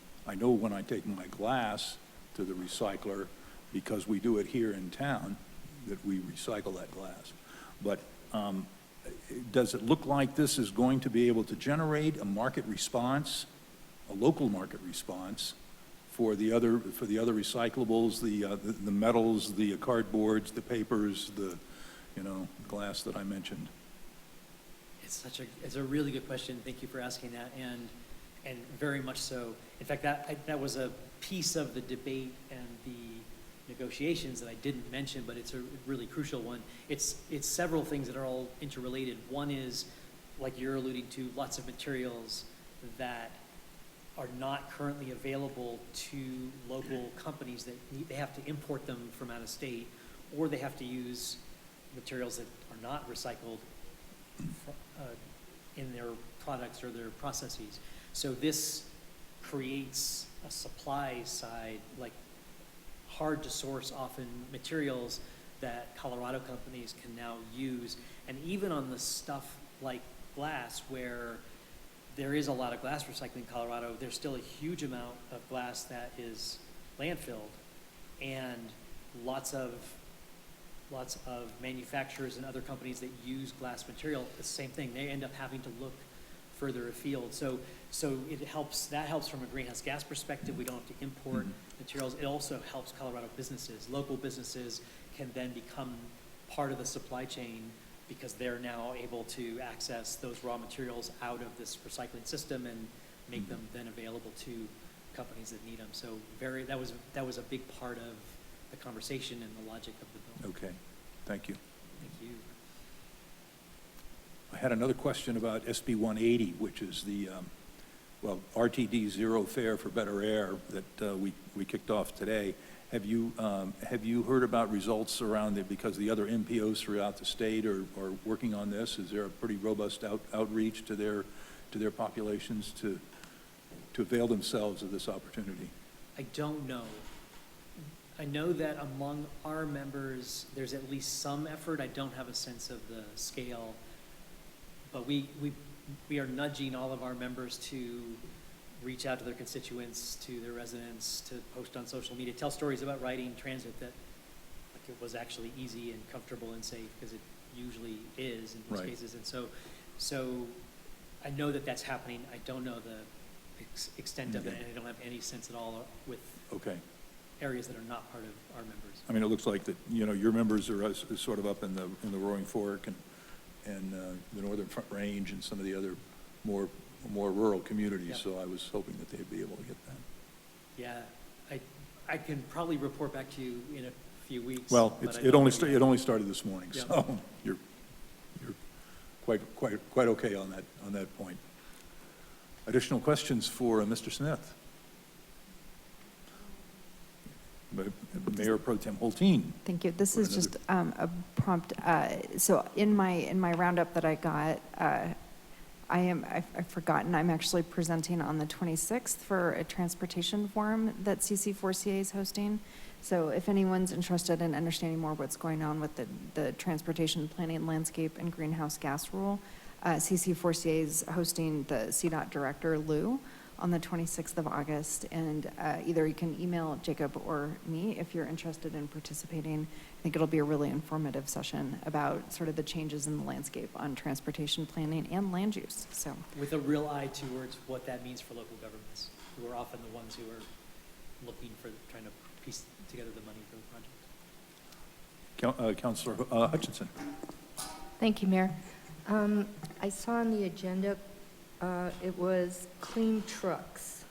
S1: glass to the recycler, because we do it here in town, that we recycle that glass. But does it look like this is going to be able to generate a market response, a local market response for the other recyclables, the metals, the cardboards, the papers, the glass that I mentioned?
S4: It's a really good question. Thank you for asking that, and very much so. In fact, that was a piece of the debate and the negotiations that I didn't mention, but it's a really crucial one. It's several things that are all interrelated. One is, like you're alluding to, lots of materials that are not currently available to local companies that they have to import them from out of state, or they have to use materials that are not recycled in their products or their processes. So this creates a supply side, like hard to source often materials that Colorado companies can now use. And even on the stuff like glass, where there is a lot of glass recycling in Colorado, there's still a huge amount of glass that is landfilled, and lots of manufacturers and other companies that use glass material, the same thing. They end up having to look further afield. So it helps. That helps from a greenhouse gas perspective. We don't have to import materials. It also helps Colorado businesses. Local businesses can then become part of the supply chain because they're now able to access those raw materials out of this recycling system and make them then available to companies that need them. So that was a big part of the conversation and the logic of the bill.
S1: Okay, thank you.
S4: Thank you.
S1: I had another question about SB 180, which is the, RTD Zero Fare for Better Air that we kicked off today. Have you heard about results around it, because the other MPOs throughout the state are working on this? Is there a pretty robust outreach to their populations to avail themselves of this opportunity?
S4: I don't know. I know that among our members, there's at least some effort. I don't have a sense of the scale, but we are nudging all of our members to reach out to their constituents, to their residents, to post on social media, tell stories about riding transit that like it was actually easy and comfortable and safe, because it usually is in most cases. And so I know that that's happening. I don't know the extent of it, and I don't have any sense at all with areas that are not part of our members.
S1: I mean, it looks like that, your members are sort of up in the Roaring Fork and the Northern Front Range and some of the other more rural communities. Yep. So I was hoping that they'd be able to get that.
S4: Yeah, I can probably report back to you in a few weeks.
S1: Well, it only started this morning,
S4: yep.
S1: So you're quite okay on that point. Additional questions for Mr. Smith? Mayor Pro Tem Holteen.
S3: Thank you. This is just a prompt. So in my roundup that I got, I've forgotten, I'm actually presenting on the 26th for a transportation forum that CC4CA is hosting. So if anyone's interested in understanding more what's going on with the transportation planning landscape and greenhouse gas rule, CC4CA is hosting the CDOT director, Lou, on the 26th of August. And either you can email Jacob or me if you're interested in participating. I think it'll be a really informative session about sort of the changes in the landscape on transportation planning and land use, so.
S4: With a real eye towards what that means for local governments, who are often the ones who are looking for, trying to piece together the money for the project.
S1: Councilor Hutchinson.
S6: Thank you, Mayor. I saw on the agenda, it was clean trucks.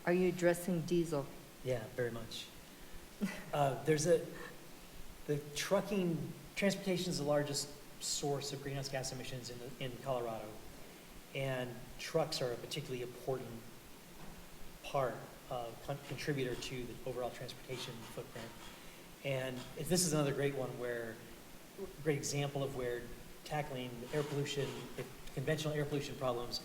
S6: Are you addressing diesel?
S4: Yeah, very much. The transportation is the largest source of greenhouse gas emissions in Colorado. And trucks are a particularly important contributor to the overall transportation footprint. And this is another great example of where tackling air pollution, conventional air pollution problems,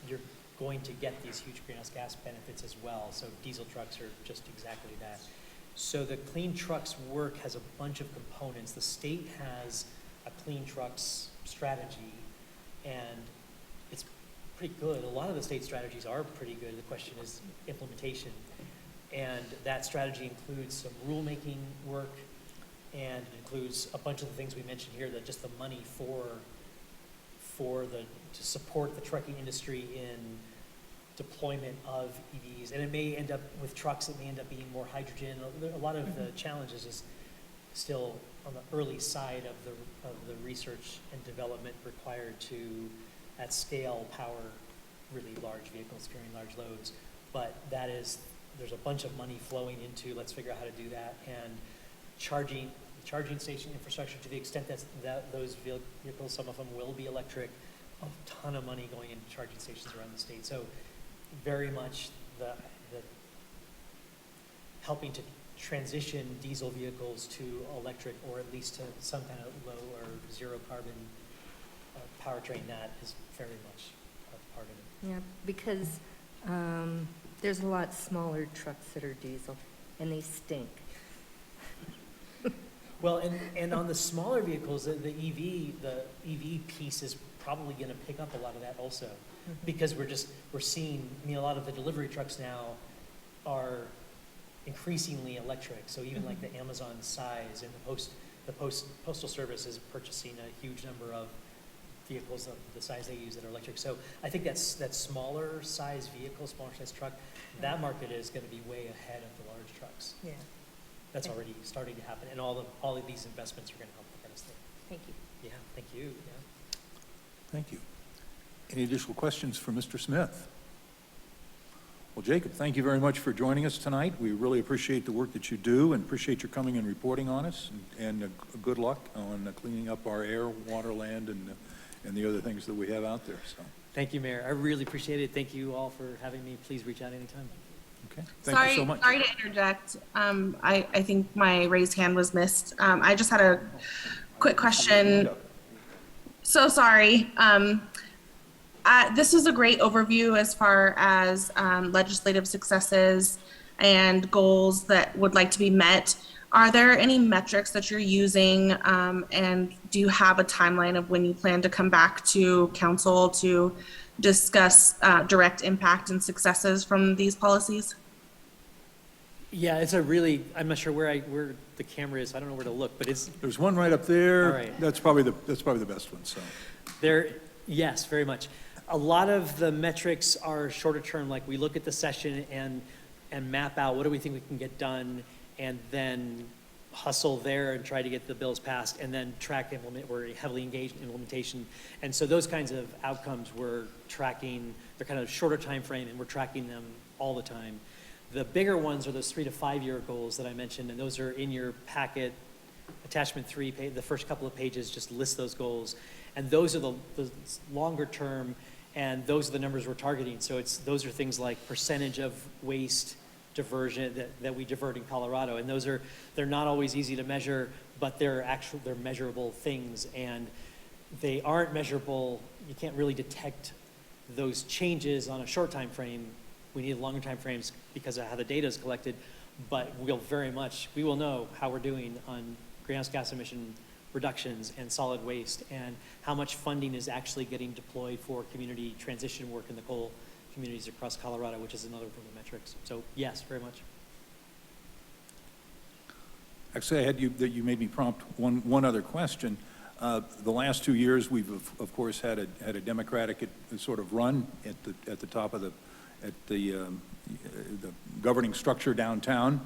S4: you're going to get these huge greenhouse gas benefits as well. So diesel trucks are just exactly that. So the clean trucks work has a bunch of components. The state has a clean trucks strategy, and it's pretty good. A lot of the state strategies are pretty good. The question is implementation. And that strategy includes some rulemaking work, and it includes a bunch of the things we mentioned here, that just the money to support the trucking industry in deployment of EVs. And it may end up with trucks, it may end up being more hydrogen. A lot of the challenges is still on the early side of the research and development required to, at scale, power really large vehicles carrying large loads. But there's a bunch of money flowing into, let's figure out how to do that. And charging station infrastructure, to the extent that those vehicles, some of them will be electric, a ton of money going into charging stations around the state. So very much the helping to transition diesel vehicles to electric, or at least to some kind of low or zero carbon powertrain, that is very much a part of it.
S6: Yeah, because there's a lot smaller trucks that are diesel, and they stink.
S4: Well, and on the smaller vehicles, the EV piece is probably going to pick up a lot of that also, because we're seeing, a lot of the delivery trucks now are increasingly electric. So even like the Amazon size, and the postal service is purchasing a huge number of vehicles of the size they use that are electric. So I think that smaller size vehicle, smaller size truck, that market is going to be way ahead of the large trucks.
S6: Yeah.
S4: That's already starting to happen, and all of these investments are going to help get us there.
S6: Thank you.
S4: Yeah, thank you. Yeah.
S1: Thank you. Any additional questions for Mr. Smith? Well, Jacob, thank you very much for joining us tonight. We really appreciate the work that you do, and appreciate your coming and reporting on us, and good luck on cleaning up our air, water, land, and the other things that we have out there. So,
S4: Thank you, Mayor. I really appreciate it. Thank you all for having me. Please reach out anytime.
S1: okay. Thank you so much.
S7: Sorry to interject. I think my raised hand was missed. I just had a quick question. So sorry. This is a great overview as far as legislative successes and goals that would like to be met. Are there any metrics that you're using, and do you have a timeline of when you plan to come back to council to discuss direct impact and successes from these policies?
S4: Yeah, I'm not sure where the camera is. I don't know where to look, but
S1: There's one right up there.
S4: All right.
S1: That's probably the best one. So,
S4: yes, very much. A lot of the metrics are shorter term, like we look at the session and map out what do we think we can get done, and then hustle there and try to get the bills passed, and then track we're heavily engaged in implementation. And so those kinds of outcomes we're tracking, they're kind of shorter time frame, and we're tracking them all the time. The bigger ones are those 3 to 5 year goals that I mentioned, and those are in your packet. Attachment 3, the first couple of pages just list those goals. And those are the longer term, and those are the numbers we're targeting. So those are things like percentage of waste diversion that we divert in Colorado. And they're not always easy to measure, but they're measurable things, and they aren't measurable. You can't really detect those changes on a short time frame. We need longer time frames because of how the data is collected. but we will know how we're doing on greenhouse gas emission reductions and solid waste, and how much funding is actually getting deployed for community transition work in the coal communities across Colorado, which is another one of the metrics. So yes, very much.
S1: Actually, you made me prompt one other question. The last 2 years, we've of course had a Democratic sort of run at the top of the governing structure downtown.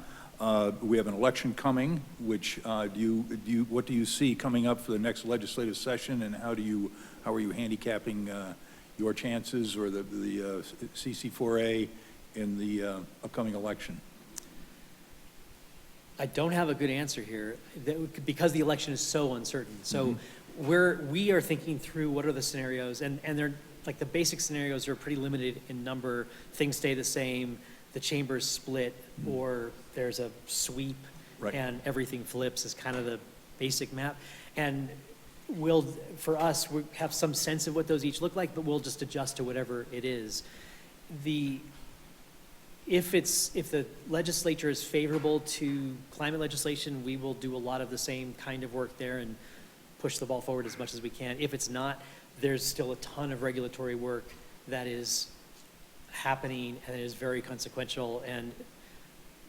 S1: We have an election coming, which what do you see coming up for the next legislative session, and how are you handicapping your chances or the CC4A in the upcoming election?
S4: I don't have a good answer here because the election is so uncertain. So we are thinking through what are the scenarios, and they're like the basic scenarios are pretty limited in number. Things stay the same, the chambers split, or there's a sweep,
S1: Right.
S4: and everything flips is kind of the basic map. And for us, we have some sense of what those each look like, but we'll just adjust to whatever it is. If the legislature is favorable to climate legislation, we will do a lot of the same kind of work there and push the ball forward as much as we can. If it's not, there's still a ton of regulatory work that is happening and is very consequential and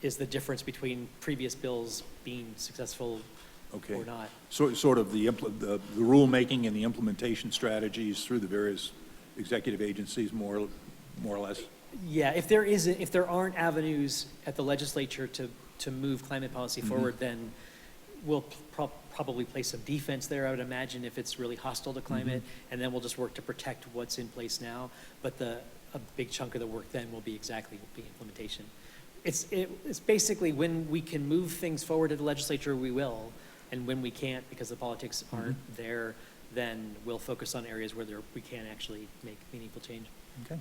S4: is the difference between previous bills being successful or not.
S1: So sort of the rulemaking and the implementation strategies through the various executive agencies, more or less.
S4: Yeah, if there aren't avenues at the legislature to move climate policy forward, then we'll probably play some defense there, I would imagine, if it's really hostile to climate, and then we'll just work to protect what's in place now. But a big chunk of the work then will be implementation. It's basically when we can move things forward to the legislature, we will, and when we can't because the politics aren't there, then we'll focus on areas where we can actually make meaningful change.
S1: Okay.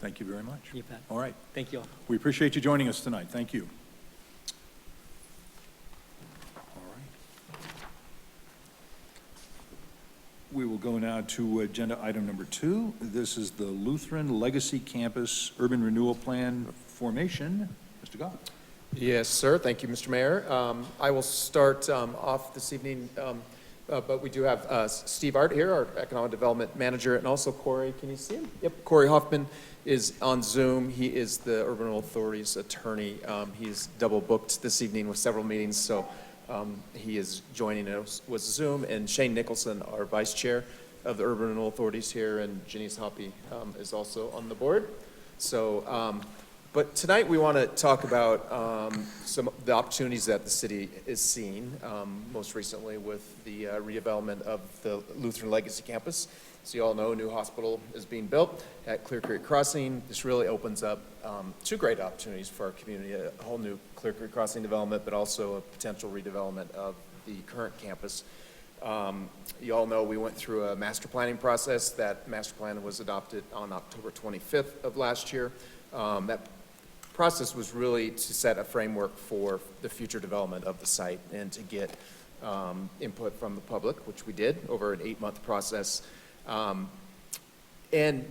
S1: Thank you very much.
S4: You bet.
S1: All right.
S4: Thank you all.
S1: We appreciate you joining us tonight. Thank you. All right. We will go now to agenda item number 2. This is the Lutheran Legacy Campus Urban Renewal Plan formation. Mr. Goff.
S2: Yes, sir. Thank you, Mr. Mayor. I will start off this evening, but we do have Steve Art here, our Economic Development Manager, and also Corey. Can you see him? Yep, Corey Hoffman is on Zoom. He is the Urban Renewal Authority's attorney. He's double booked this evening with several meetings, so he is joining us with Zoom. And Shane Nicholson, our Vice Chair of the Urban Renewal Authorities here, and Janice Hoppy is also on the board. So, but tonight we want to talk about some of the opportunities that the city is seeing, most recently with the redevelopment of the Lutheran Legacy Campus. So you all know a new hospital is being built at Clear Creek Crossing. This really opens up 2 great opportunities for our community, a whole new Clear Creek Crossing development, but also a potential redevelopment of the current campus. You all know we went through a master planning process. That master plan was adopted on October 25th of last year. That process was really to set a framework for the future development of the site and to get input from the public, which we did over an 8-month process. And,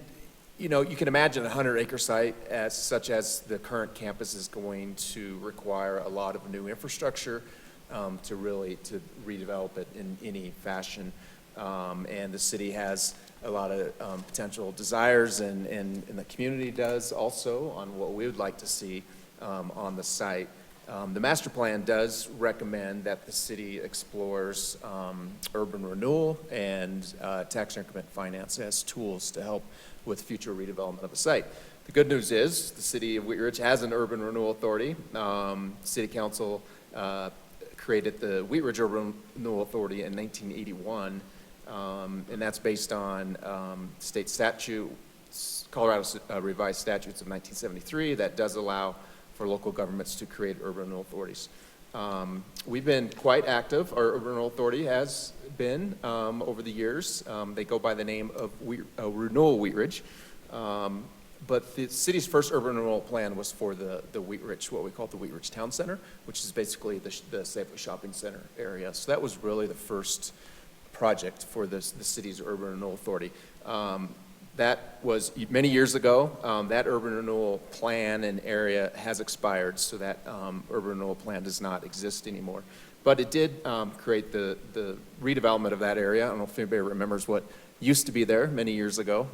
S2: you know, you can imagine a 100-acre site such as the current campus is going to require a lot of new infrastructure to redevelop it in any fashion. And the city has a lot of potential desires, and the community does also, on what we would like to see on the site. The master plan does recommend that the city explores urban renewal and tax increment finance as tools to help with future redevelopment of the site. The good news is the city of Wheat Ridge has an urban renewal authority. City Council created the Wheat Ridge Urban Renewal Authority in 1981, and that's based on state statute, Colorado revised statutes of 1973 that does allow for local governments to create urban renewal authorities. We've been quite active. Our urban renewal authority has been over the years. They go by the name of Renewal Wheat Ridge. But the city's first urban renewal plan was for the Wheat Ridge, what we call the Wheat Ridge Town Center, which is basically the Safeway Shopping Center area. So that was really the first project for the city's urban renewal authority. That was many years ago. That urban renewal plan and area has expired, so that urban renewal plan does not exist anymore. But it did create the redevelopment of that area. I don't know if anybody remembers what used to be there many years ago.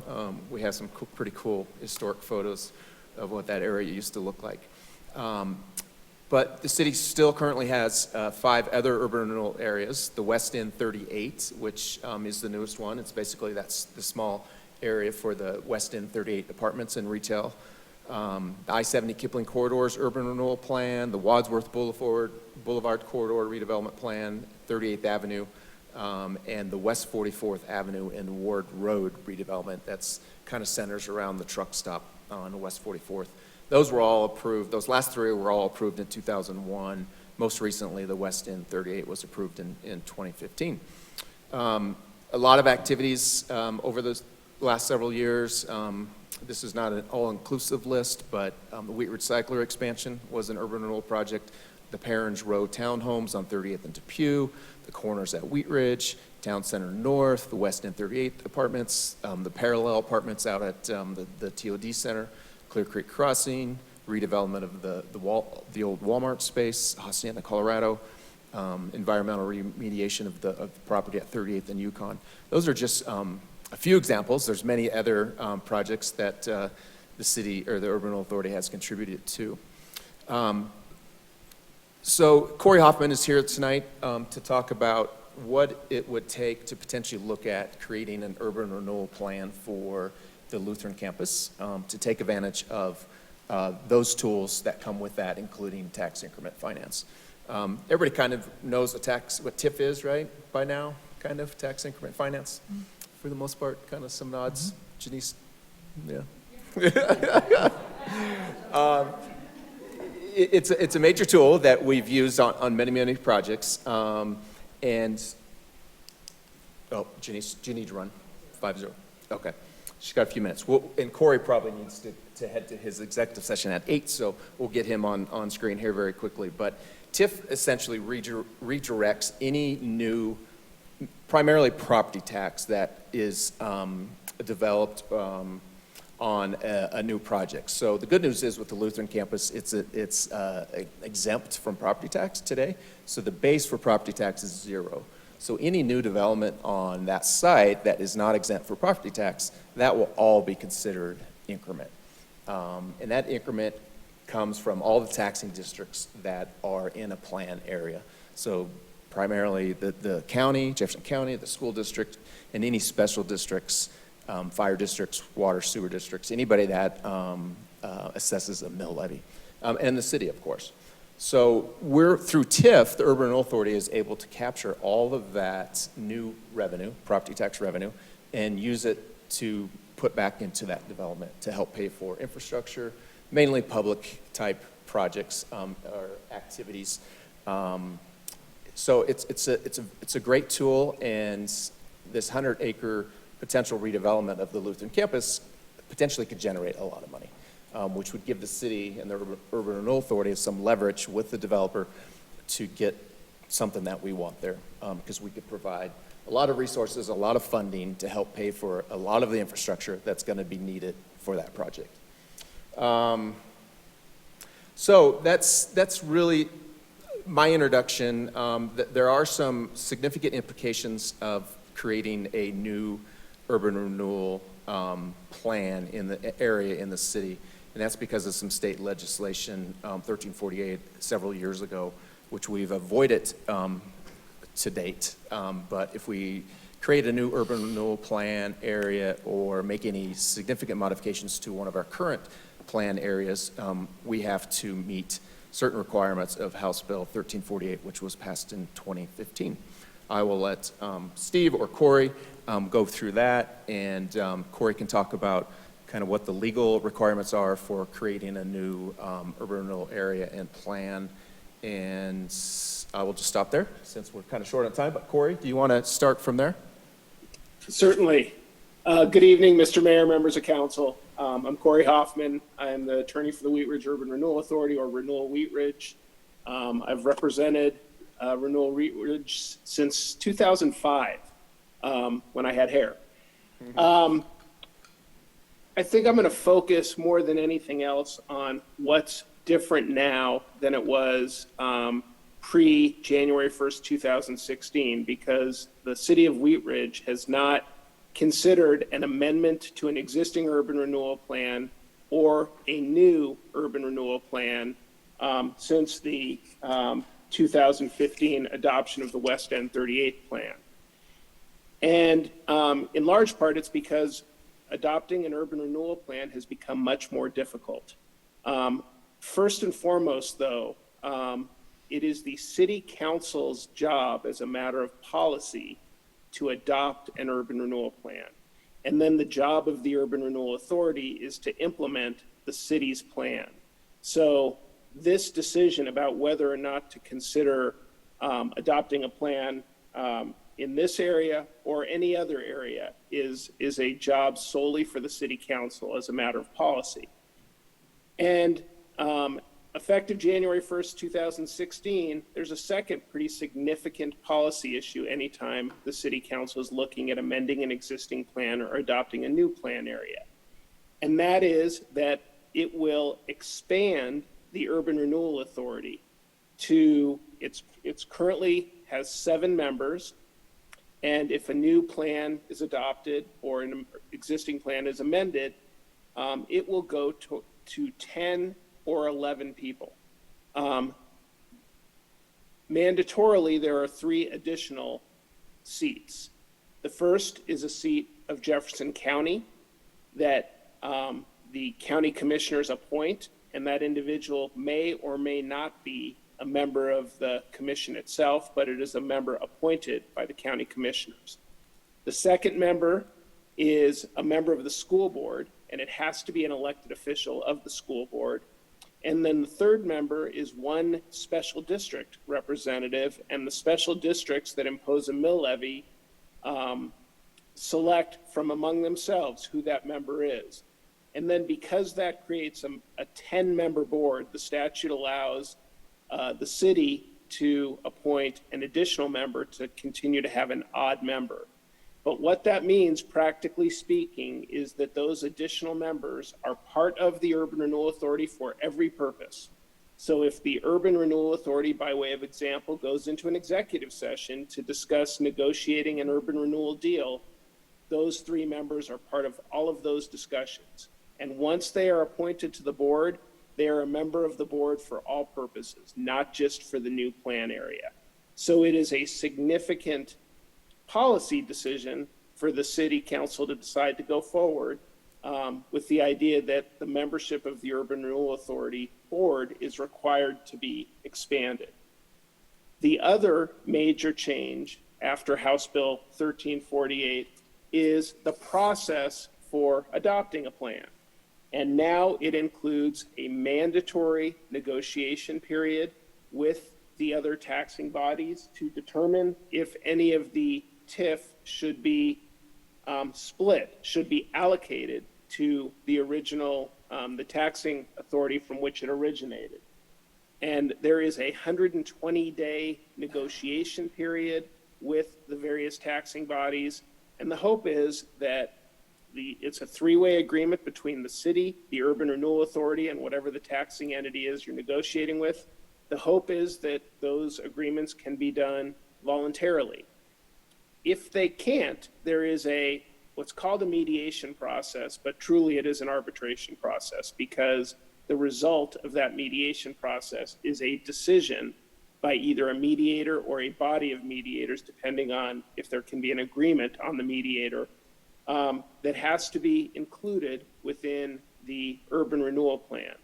S2: We have some pretty cool historic photos of what that area used to look like. But the city still currently has 5 other urban renewal areas. The West End 38, which is the newest one. It's basically, that's the small area for the West End 38 apartments and retail. The I-70 Kipling Corridors Urban Renewal Plan, the Wadsworth Boulevard Corridor Redevelopment Plan, 38th Avenue, and the West 44th Avenue and Ward Road redevelopment. That's kind of centers around the truck stop on West 44th. Those were all approved. Those last 3 were all approved in 2001. Most recently, the West End 38 was approved in 2015. A lot of activities over the last several years. This is not an all-inclusive list, but the Wheat Recycler expansion was an urban renewal project. The Perrins Row Townhomes on 30th and Depew, the corners at Wheat Ridge, Town Center North, the West End 38th apartments, the parallel apartments out at the TOD Center, Clear Creek Crossing, redevelopment of the old Walmart space, Hacienda, Colorado, environmental remediation of the property at 38th and Yukon. Those are just a few examples. There's many other projects that the city or the Urban Renewal Authority has contributed to. So Corey Hoffman is here tonight to talk about what it would take to potentially look at creating an urban renewal plan for the Lutheran campus to take advantage of those tools that come with that, including tax increment finance. Everybody kind of knows what TIF is, right, by now, kind of, tax increment finance, for the most part, kind of some nods. Janice, yeah. It's a major tool that we've used on many, many projects. And, oh, Janice, do you need to run? 5-0. Okay. She's got a few minutes. And Corey probably needs to head to his executive session at 8, so we'll get him on screen here very quickly. But TIF essentially redirects any new, primarily property tax that is developed on a new project. So the good news is with the Lutheran campus, it's exempt from property tax today. So the base for property tax is 0. So any new development on that site that is not exempt for property tax, that will all be considered increment. And that increment comes from all the taxing districts that are in a plan area. So primarily the county, Jefferson County, the school district, and any special districts, fire districts, water, sewer districts, anybody that assesses a mill levy, and the city, of course. So through TIF, the Urban Renewal Authority is able to capture all of that new revenue, property tax revenue, and use it to put back into that development to help pay for infrastructure, mainly public type projects or activities. So it's a great tool, and this 100-acre potential redevelopment of the Lutheran campus potentially could generate a lot of money, which would give the city and the Urban Renewal Authority some leverage with the developer to get something that we want there, because we could provide a lot of resources, a lot of funding to help pay for a lot of the infrastructure that's going to be needed for that project. So that's really my introduction. There are some significant implications of creating a new urban renewal plan in the area in the city, and that's because of some state legislation, 1348, several years ago, which we've avoided to date. But if we create a new urban renewal plan area or make any significant modifications to one of our current plan areas, we have to meet certain requirements of House Bill 1348, which was passed in 2015. I will let Steve or Corey go through that, and Corey can talk about kind of what the legal requirements are for creating a new urban renewal area and plan. And I will just stop there since we're kind of short on time. But Corey, do you want to start from there?
S8: Certainly. Good evening, Mr. Mayor, members of council. I'm Corey Hoffman. I'm the attorney for the Wheat Ridge Urban Renewal Authority, or Renewal Wheat Ridge. I've represented Renewal Wheat Ridge since 2005, when I had hair. I think I'm going to focus more than anything else on what's different now than it was pre-January 1st, 2016, because the city of Wheat Ridge has not considered an amendment to an existing urban renewal plan or a new urban renewal plan since the 2015 adoption of the West End 38th plan. And in large part, it's because adopting an urban renewal plan has become much more difficult. First and foremost, though, it is the city council's job as a matter of policy to adopt an urban renewal plan. And then the job of the urban renewal authority is to implement the city's plan. So this decision about whether or not to consider adopting a plan in this area or any other area is a job solely for the city council as a matter of policy. And effective January 1st, 2016, there's a second pretty significant policy issue anytime the city council is looking at amending an existing plan or adopting a new plan area. And that is that it will expand the urban renewal authority to, it's currently has 7 members. And if a new plan is adopted or an existing plan is amended, it will go to 10 or 11 people. Mandatorily, there are 3 additional seats. The first is a seat of Jefferson County that the county commissioners appoint, and that individual may or may not be a member of the commission itself, but it is a member appointed by the county commissioners. The second member is a member of the school board, and it has to be an elected official of the school board. And then the third member is 1 special district representative, and the special districts that impose a mill levy select from among themselves who that member is. And then because that creates a 10-member board, the statute allows the city to appoint an additional member to continue to have an odd member. But what that means, practically speaking, is that those additional members are part of the Urban Renewal Authority for every purpose. So if the Urban Renewal Authority, by way of example, goes into an executive session to discuss negotiating an urban renewal deal, those 3 members are part of all of those discussions. And once they are appointed to the board, they are a member of the board for all purposes, not just for the new plan area. So it is a significant policy decision for the city council to decide to go forward with the idea that the membership of the Urban Renewal Authority board is required to be expanded. The other major change after House Bill 1348 is the process for adopting a plan. And now it includes a mandatory negotiation period with the other taxing bodies to determine if any of the TIF should be split, should be allocated to the original, the taxing authority from which it originated. And there is a 120-day negotiation period with the various taxing bodies. And the hope is that it's a 3-way agreement between the city, the Urban Renewal Authority, and whatever the taxing entity is you're negotiating with. The hope is that those agreements can be done voluntarily. If they can't, there is what's called a mediation process, but truly it is an arbitration process, because the result of that mediation process is a decision by either a mediator or a body of mediators, depending on if there can be an agreement on the mediator, that has to be included within the urban renewal plan.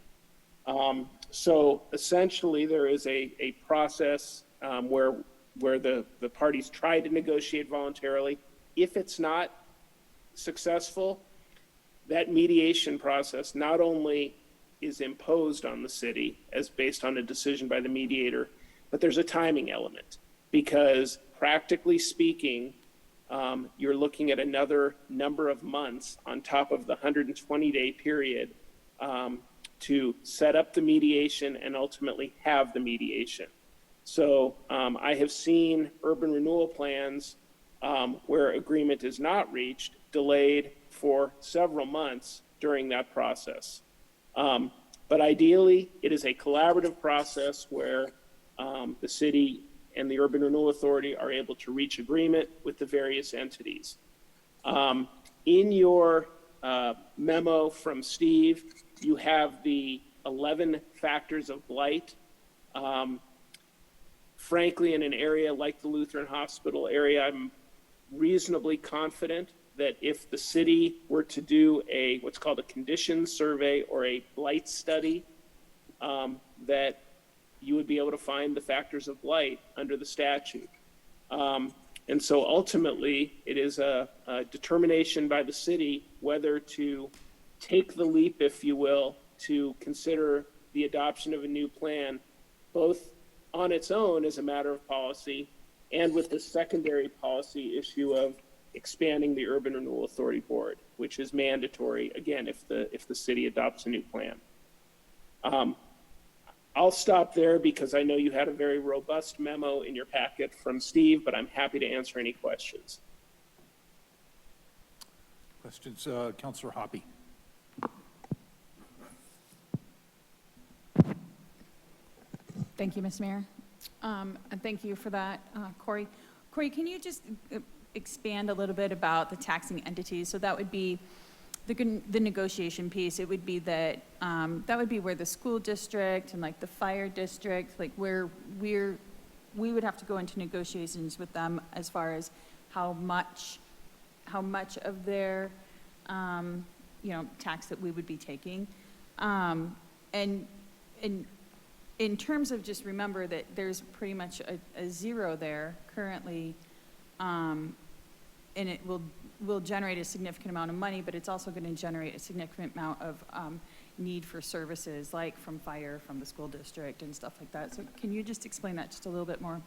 S8: So essentially there is a process where the parties try to negotiate voluntarily. If it's not successful, that mediation process not only is imposed on the city as based on a decision by the mediator, but there's a timing element, because practically speaking, you're looking at another number of months on top of the 120-day period to set up the mediation and ultimately have the mediation. So I have seen urban renewal plans where agreement is not reached, delayed for several months, during that process. But ideally, it is a collaborative process where the city and the Urban Renewal Authority are able to reach agreement with the various entities. In your memo from Steve, you have the 11 factors of blight. Frankly, in an area like the Lutheran Hospital area, I'm reasonably confident that if the city were to do what's called a condition survey or a blight study, that you would be able to find the factors of blight under the statute. And so ultimately, it is a determination by the city whether to take the leap, if you will, to consider the adoption of a new plan, both on its own as a matter of policy and with the secondary policy issue of expanding the Urban Renewal Authority Board, which is mandatory, again, if the city adopts a new plan. I'll stop there because I know you had a very robust memo in your packet from Steve, but I'm happy to answer any questions.
S1: Questions, Councilor Hoppy?
S9: Thank you, Mr. Mayor. And thank you for that, Corey. Corey, can you just expand a little bit about the taxing entities? So that would be the negotiation piece. It would be that would be where the school district and like the fire district, like where we would have to go into negotiations with them as far as how much of their tax that we would be taking, and in terms of just remember that there's pretty much a zero there currently, and it will generate a significant amount of money, but it's also going to generate a significant amount of need for services like from fire, from the school district and stuff like that. So can you just explain that just a little bit more?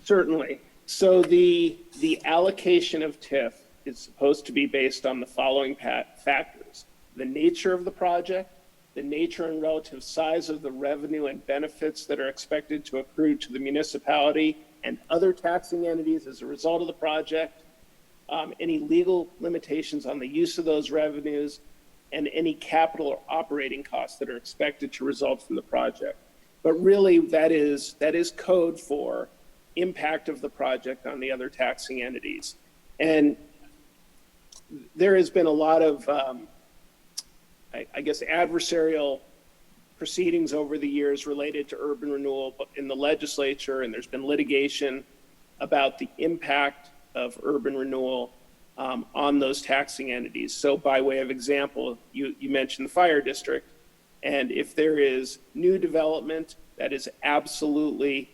S8: Certainly. So the allocation of TIF is supposed to be based on the following factors: the nature of the project, the nature and relative size of the revenue and benefits that are expected to accrue to the municipality and other taxing entities as a result of the project, any legal limitations on the use of those revenues, and any capital or operating costs that are expected to result from the project. But really, that is code for impact of the project on the other taxing entities. And there has been a lot of, I guess, adversarial proceedings over the years related to urban renewal in the legislature, and there's been litigation about the impact of urban renewal on those taxing entities. So by way of example, you mentioned the fire district, and if there is new development that is absolutely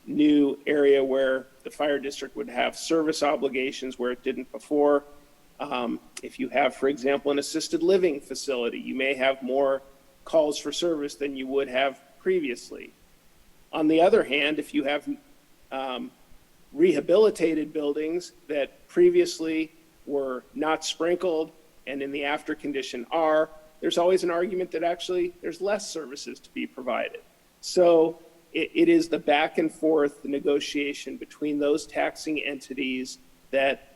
S8: new area where the fire district would have service obligations where it didn't before, if you have, for example, an assisted living facility, you may have more calls for service than you would have previously. On the other hand, if you have rehabilitated buildings that previously were not sprinkled and in the after condition are, there's always an argument that actually there's less services to be provided. So it is the back and forth, the negotiation between those taxing entities that,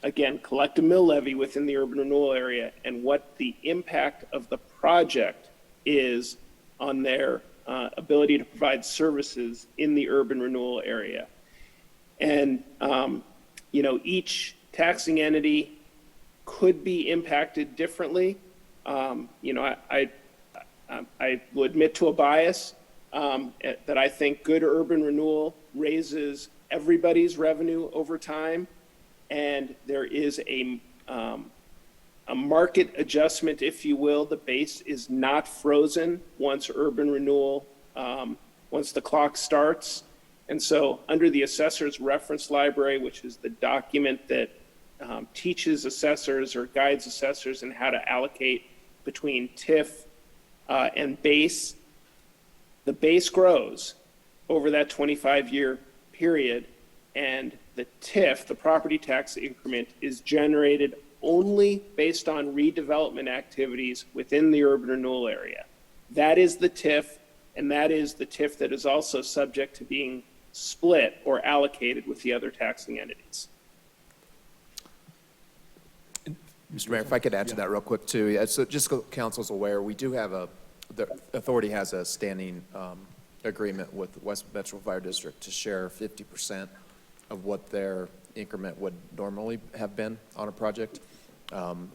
S8: again, collect a mill levy within the urban renewal area and what the impact of the project is on their ability to provide services in the urban renewal area. And, each taxing entity could be impacted differently. I will admit to a bias that I think good urban renewal raises everybody's revenue over time. And there is a market adjustment, if you will. The base is not frozen once urban renewal, once the clock starts. And so under the assessor's reference library, which is the document that teaches assessors or guides assessors in how to allocate between TIF and base, the base grows over that 25-year period, and the TIF, the property tax increment, is generated only based on redevelopment activities within the urban renewal area. That is the TIF, and that is the TIF that is also subject to being split or allocated with the other taxing entities.
S2: Mr. Mayor, if I could add to that real quick, too. Yeah, so just so council's aware, we do have the authority has a standing agreement with the West Metro Fire District to share 50% of what their increment would normally have been on a project.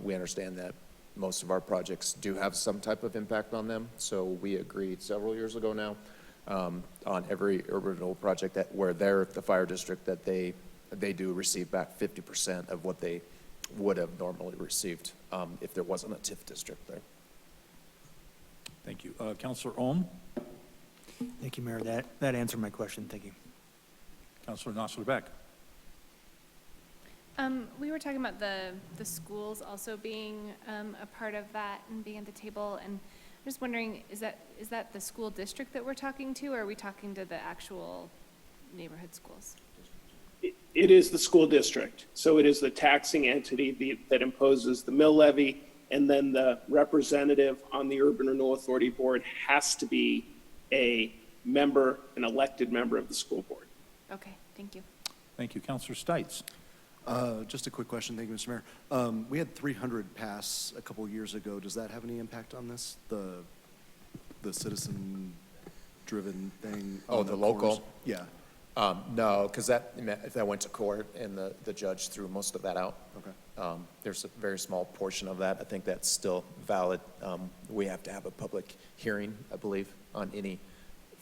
S2: We understand that most of our projects do have some type of impact on them, so we agreed several years ago now on every urban renewal project where they're the fire district, that they do receive back 50% of what they would have normally received if there wasn't a TIF district there.
S1: Thank you. Councilor Ohm?
S10: Thank you, Mayor. That answered my question. Thank you.
S1: Councilor Nosler-Beck?
S5: We were talking about the schools also being a part of that and being at the table, and I'm just wondering, is that the school district that we're talking to, or are we talking to the actual neighborhood schools?
S8: It is the school district. So it is the taxing entity that imposes the mill levy, and then the representative on the Urban Renewal Authority Board has to be a member, an elected member of the school board.
S5: Okay, thank you.
S1: Thank you. Councilor Stites?
S11: Just a quick question. Thank you, Mr. Mayor. We had 300 pass a couple years ago. Does that have any impact on this? The citizen-driven thing?
S2: Oh,
S11: on
S2: the
S11: corners?
S2: local?
S11: Yeah.
S2: No, because that went to court, and the judge threw most of that out.
S11: Okay.
S2: There's a very small portion of that. I think that's still valid. We have to have a public hearing, I believe, on any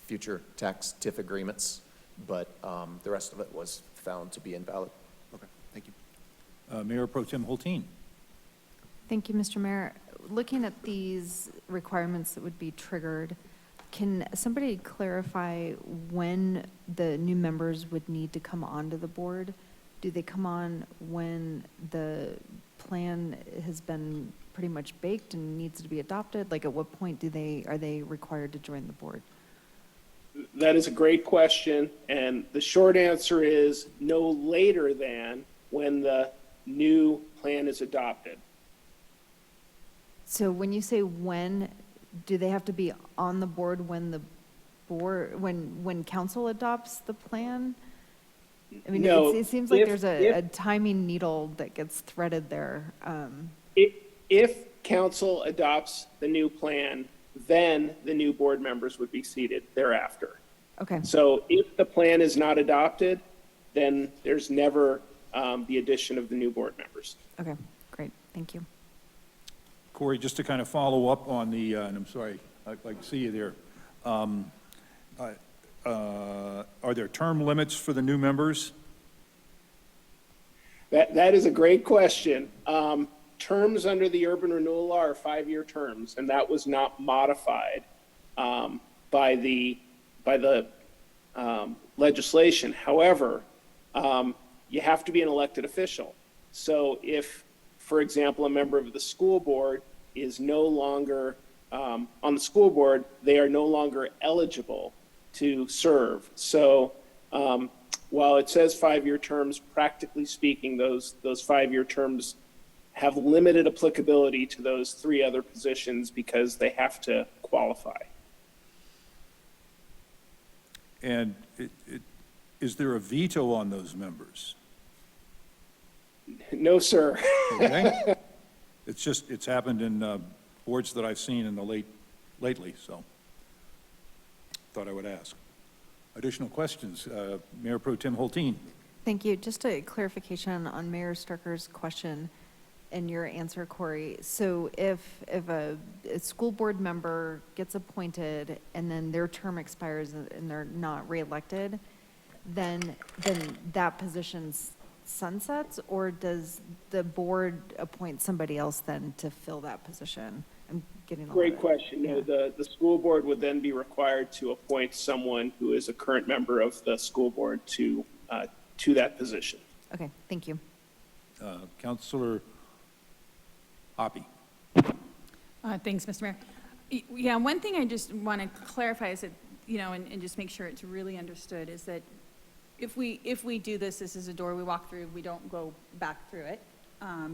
S2: future tax TIF agreements, but the rest of it was found to be invalid.
S11: Okay. Thank you.
S1: Mayor Pro Tem Holteen?
S3: Thank you, Mr. Mayor. Looking at these requirements that would be triggered, can somebody clarify when the new members would need to come onto the board? Do they come on when the plan has been pretty much baked and needs to be adopted? Like, at what point are they required to join the board?
S8: That is a great question, and the short answer is no later than when the new plan is adopted.
S3: So when you say when, do they have to be on the board when the board, when council adopts the plan? I mean,
S8: No,
S3: it seems like
S8: if-
S3: there's a timing needle that gets threaded there.
S8: If council adopts the new plan, then the new board members would be seated thereafter.
S3: Okay,
S8: So if the plan is not adopted, then there's never the addition of the new board members.
S3: okay, great, thank you.
S1: Corey, just to kind of follow up on the, and I'm sorry, I see you there. Are there term limits for the new members?
S8: That is a great question. Terms under the urban renewal law are 5-year terms, and that was not modified by the legislation. However, you have to be an elected official. So if, for example, a member of the school board is no longer on the school board, they are no longer eligible to serve. So while it says 5-year terms, practically speaking, those 5-year terms have limited applicability to those 3 other positions because they have to qualify.
S1: And is there a veto on those members?
S8: No, sir.
S1: Okay? It's happened in boards that I've seen in the lately, so thought I would ask. Additional questions? Mayor Pro Tem Holteen?
S3: Thank you. Just a clarification on Mayor Starker's question and your answer, Corey. So if a school board member gets appointed and then their term expires and they're not reelected, then that position sunsets, or does the board appoint somebody else then to fill that position? I'm getting a lot
S8: Great
S3: of-
S8: question. No,
S3: yeah.
S8: the school board would then be required to appoint someone who is a current member of the school board to that position.
S3: Okay, thank you.
S1: Councilor Hoppy?
S9: Thanks, Mr. Mayor. Yeah, one thing I just want to clarify is that, and just make sure it's really understood, is that if we do this is a door we walk through, we don't go back through it.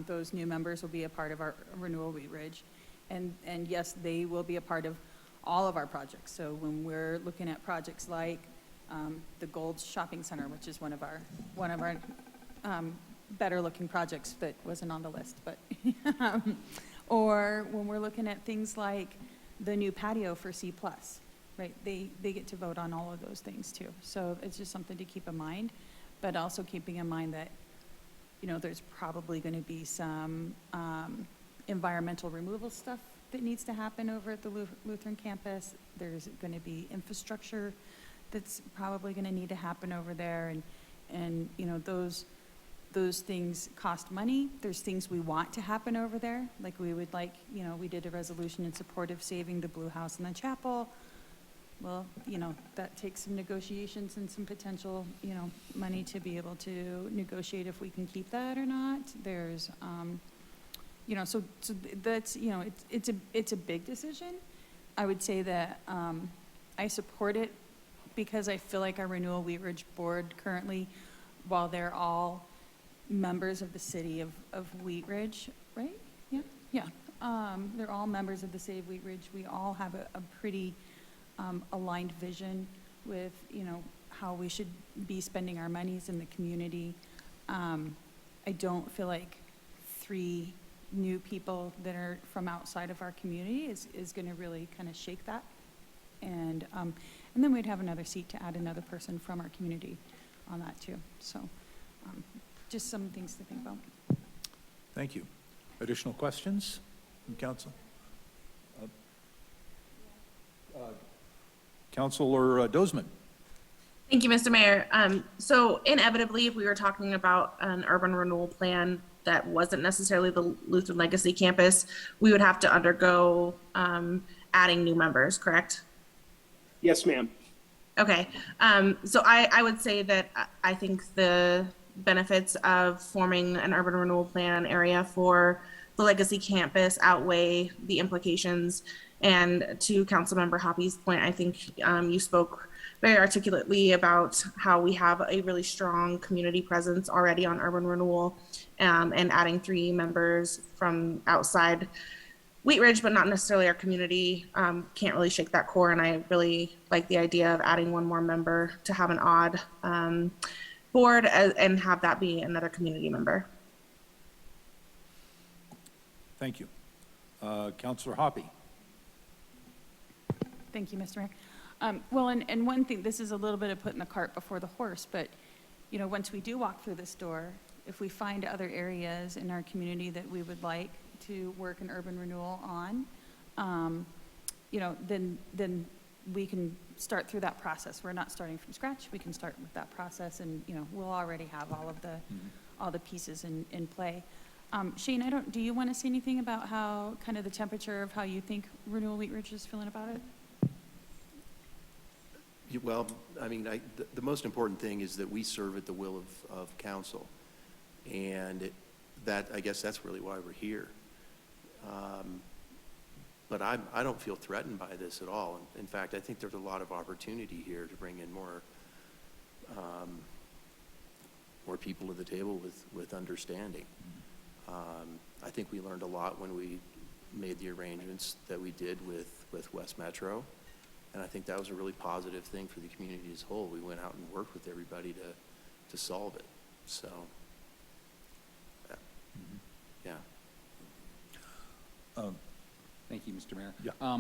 S9: Those new members will be a part of our Renewal Wheat Ridge. And yes, they will be a part of all of our projects. So when we're looking at projects like the Gold's Shopping Center, which is one of our better-looking projects that wasn't on the list, but, or when we're looking at things like the new patio for C+, right? They get to vote on all of those things too. So it's just something to keep in mind, but also keeping in mind that, you know, there's probably going to be some environmental removal stuff that needs to happen over at the Lutheran campus. There's going to be infrastructure that's probably going to need to happen over there, and you know, those things cost money. There's things we want to happen over there, like we would like, you know, we did a resolution in support of saving the blue house in the chapel. Well, you know, that takes some negotiations and some potential, you know, money to be able to negotiate if we can keep that or not. There's, you know, so that's, you know, it's a big decision. I would say that I support it because I feel like our Renewal Wheat Ridge board currently, while they're all members of the city of Wheat Ridge, right? Yeah, yeah. They're all members of the city of Wheat Ridge. We all have a pretty aligned vision with, you know, how we should be spending our monies in the community. I don't feel like 3 new people that are from outside of our community is going to really kind of shake that. And then we'd have another seat to add another person from our community on that too. So just some things to think about.
S1: Thank you. Additional questions from council? Councilor Dozman.
S7: Thank you, Mr. Mayor. So inevitably, if we were talking about an urban renewal plan that wasn't necessarily the Lutheran Legacy campus, we would have to undergo adding new members, correct?
S8: Yes, ma'am.
S7: Okay. So I would say that I think the benefits of forming an urban renewal plan area for the Legacy campus outweigh the implications. And to Councilmember Hoppy's point, I think you spoke very articulately about how we have a really strong community presence already on urban renewal, and adding 3 members from outside Wheat Ridge, but not necessarily our community, can't really shake that core. And I really like the idea of adding 1 more member to have an odd board and have that be another community member.
S1: Thank you. Councilor Hoppy.
S9: Thank you, Mr. Mayor. Well, and one thing, this is a little bit of putting the cart before the horse, but, you know, once we do walk through this door, if we find other areas in our community that we would like to work an urban renewal on, you know, then we can start through that process. We're not starting from scratch. We can start with that process, and, you know, we'll already have all the pieces in play. Shane, do you want to say anything about how, kind of the temperature of how you think Renewal Wheat Ridge is feeling about it?
S12: Well, I mean, the most important thing is that we serve at the will of council. And I guess that's really why we're here. But I don't feel threatened by this at all. In fact, I think there's a lot of opportunity here to bring in more people to the table with understanding. I think we learned a lot when we made the arrangements that we did with West Metro. And I think that was a really positive thing for the community as a whole. We went out and worked with everybody to solve it. So, yeah.
S13: Thank you, Mr. Mayor.
S1: Yeah.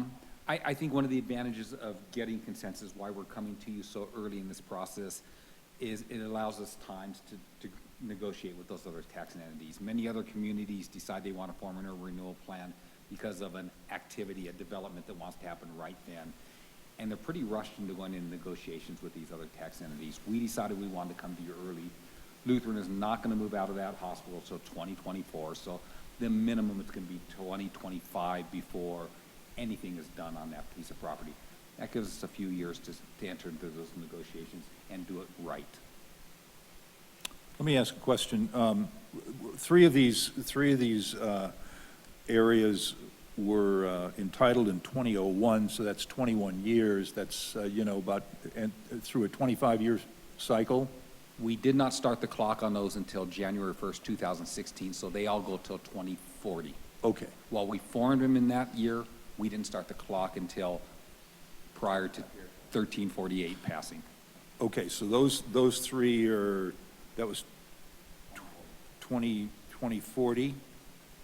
S13: I think one of the advantages of getting consensus, why we're coming to you so early in this process, is it allows us times to negotiate with those other taxing entities. Many other communities decide they want to form a renewal plan because of an activity, a development that wants to happen right then. And they're pretty rushed into going into negotiations with these other tax entities. We decided we wanted to come to you early. Lutheran is not going to move out of that hospital until 2024, so the minimum is going to be 2025 before anything is done on that piece of property. That gives us a few years to enter into those negotiations and do it right.
S1: Let me ask a question. 3 of these areas were entitled in 2001, so that's 21 years. That's, you know, about through a 25-year cycle.
S13: We did not start the clock on those until January 1st, 2016, so they all go till 2040.
S1: Okay.
S13: While we formed them in that year, we didn't start the clock until prior to 1348 passing.
S1: Okay, so those 3 are, that was 2040?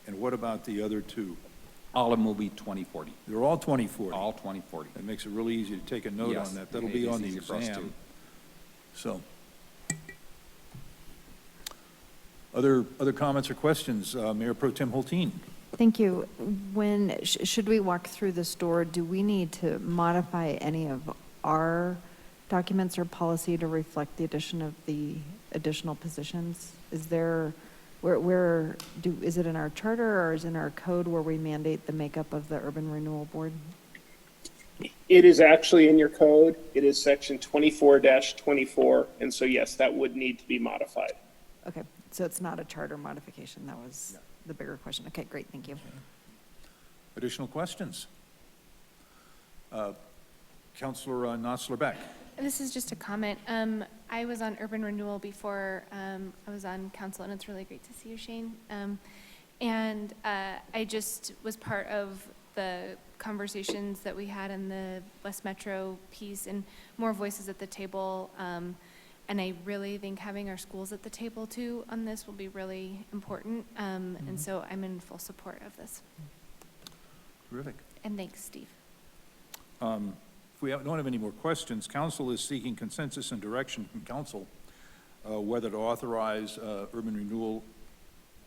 S1: And what about the other two?
S13: All of them will be 2040,
S1: They're all 2040.
S13: all 2040.
S1: That makes it really easy to take a note
S13: Yes,
S1: on that. That'll
S13: it
S1: be
S13: is
S1: on the
S13: easy for us
S1: exam.
S13: too.
S1: So. Other comments or questions? Mayor Pro Tem Holteen?
S3: Thank you. When, should we walk through the store, do we need to modify any of our documents or policy to reflect the addition of the additional positions? Is there, is it in our charter or is it in our code where we mandate the makeup of the Urban Renewal Board?
S8: It is actually in your code. It is section 24-24, and so yes, that would need to be modified.
S3: Okay, so it's not a charter modification. That was the bigger question. Okay, great, thank you.
S1: Additional questions? Counselor Knossler-Beck?
S5: This is just a comment. I was on Urban Renewal before I was on council, and it's really great to see you, Shane. And I just was part of the conversations that we had in the West Metro piece and more voices at the table. And I really think having our schools at the table too on this will be really important. And so I'm in full support of this.
S1: Terrific.
S5: And thanks, Steve.
S1: If we don't have any more questions, council is seeking consensus and direction from council whether to authorize Urban Renewal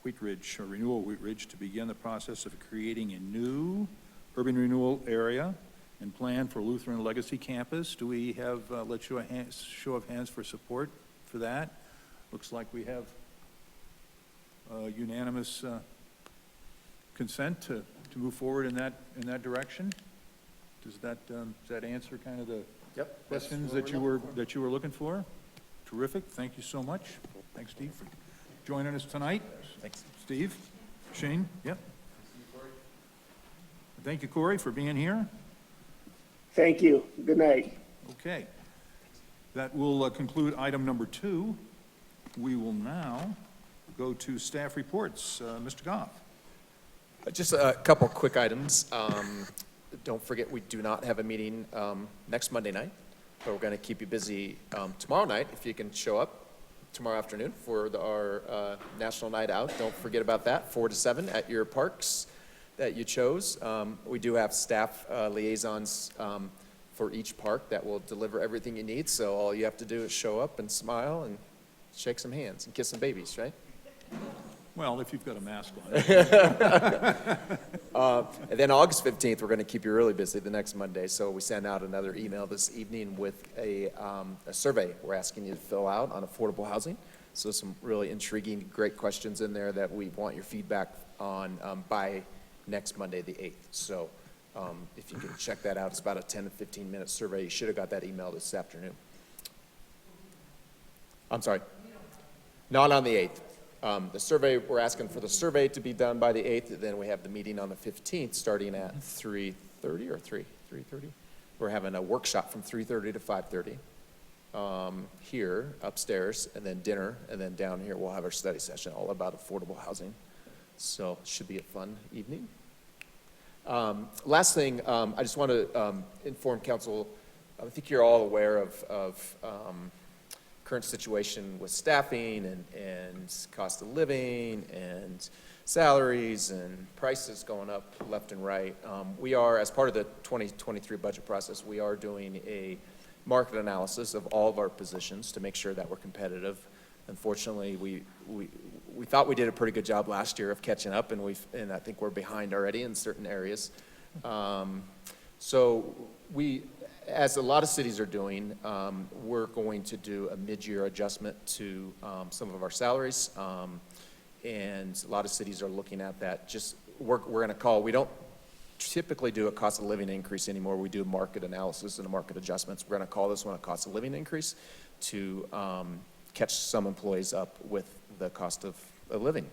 S1: Wheat Ridge, or Renewal Wheat Ridge, to begin the process of creating a new urban renewal area and plan for Lutheran Legacy Campus. Do we have, let's show of hands for support for that? Looks like we have unanimous consent to move forward in that direction. Does that answer kind of the questions that you were looking for? Terrific. Thank you so much. Thanks, Steve, for joining us tonight.
S2: Thanks.
S1: Steve, Shane, yep. Thank you, Corey, for being here.
S8: Thank you. Good night.
S1: Okay. That will conclude item number 2. We will now go to staff reports. Mr. Goff.
S2: Just a couple quick items. Don't forget, we do not have a meeting next Monday night, but we're going to keep you busy tomorrow night if you can show up tomorrow afternoon for our National Night Out. Don't forget about that, 4 to 7 at your parks that you chose. We do have staff liaisons for each park that will deliver everything you need, so all you have to do is show up and smile and shake some hands and kiss some babies, right?
S1: Well, if you've got a mask on.
S2: And then August 15th, we're going to keep you really busy the next Monday, so we send out another email this evening with a survey we're asking you to fill out on affordable housing. So some really intriguing, great questions in there that we want your feedback on by next Monday, the 8th. So if you can check that out, it's about a 10 to 15-minute survey. You should have got that email this afternoon. I'm sorry. Not on the 8th. The survey, we're asking for the survey to be done by the 8th, then we have the meeting on the 15th, starting at 3:30 or 3:30. We're having a workshop from 3:30 to 5:30 here upstairs, and then dinner, and then down here we'll have our study session all about affordable housing. So it should be a fun evening. Last thing, I just want to inform council, I think you're all aware of current situation with staffing and cost of living and salaries and prices going up left and right. We are, as part of the 2023 budget process, we are doing a market analysis of all of our positions to make sure that we're competitive. Unfortunately, we thought we did a pretty good job last year of catching up, and I think we're behind already in certain areas. So we, as a lot of cities are doing, we're going to do a mid-year adjustment to some of our salaries, and a lot of cities are looking at that. Just we're going to call, we don't typically do a cost of living increase anymore. We do market analysis and market adjustments. We're going to call this one a cost of living increase to catch some employees up with the cost of living.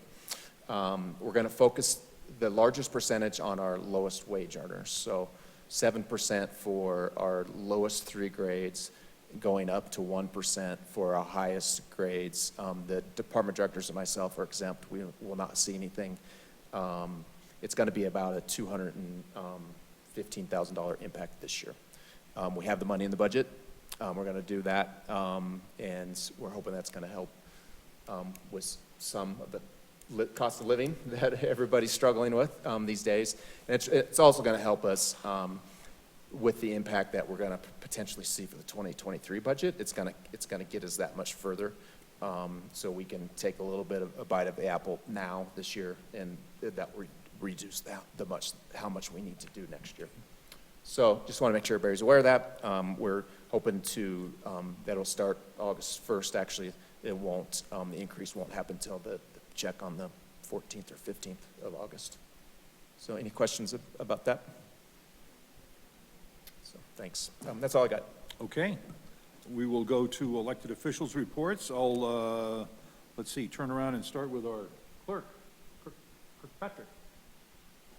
S2: We're going to focus the largest percentage on our lowest wage earners. So 7% for our lowest 3 grades, going up to 1% for our highest grades. The department directors and myself are exempt. We will not see anything. It's going to be about a $215,000 impact this year. We have the money in the budget. We're going to do that, and we're hoping that's going to help with some of the cost of living that everybody's struggling with these days. And it's also going to help us with the impact that we're going to potentially see for the 2023 budget. It's going to get us that much further, so we can take a little bit of a bite of the apple now this year, and that will reduce how much we need to do next year. So just want to make sure everybody's aware of that. We're hoping to that'll start August 1st. Actually, it won't. The increase won't happen until the check on the 14th or 15th of August. So any questions about that? So thanks. That's all I got.
S1: Okay. We will go to elected officials' reports. I'll, let's see, turn around and start with our clerk, Kirkpatrick.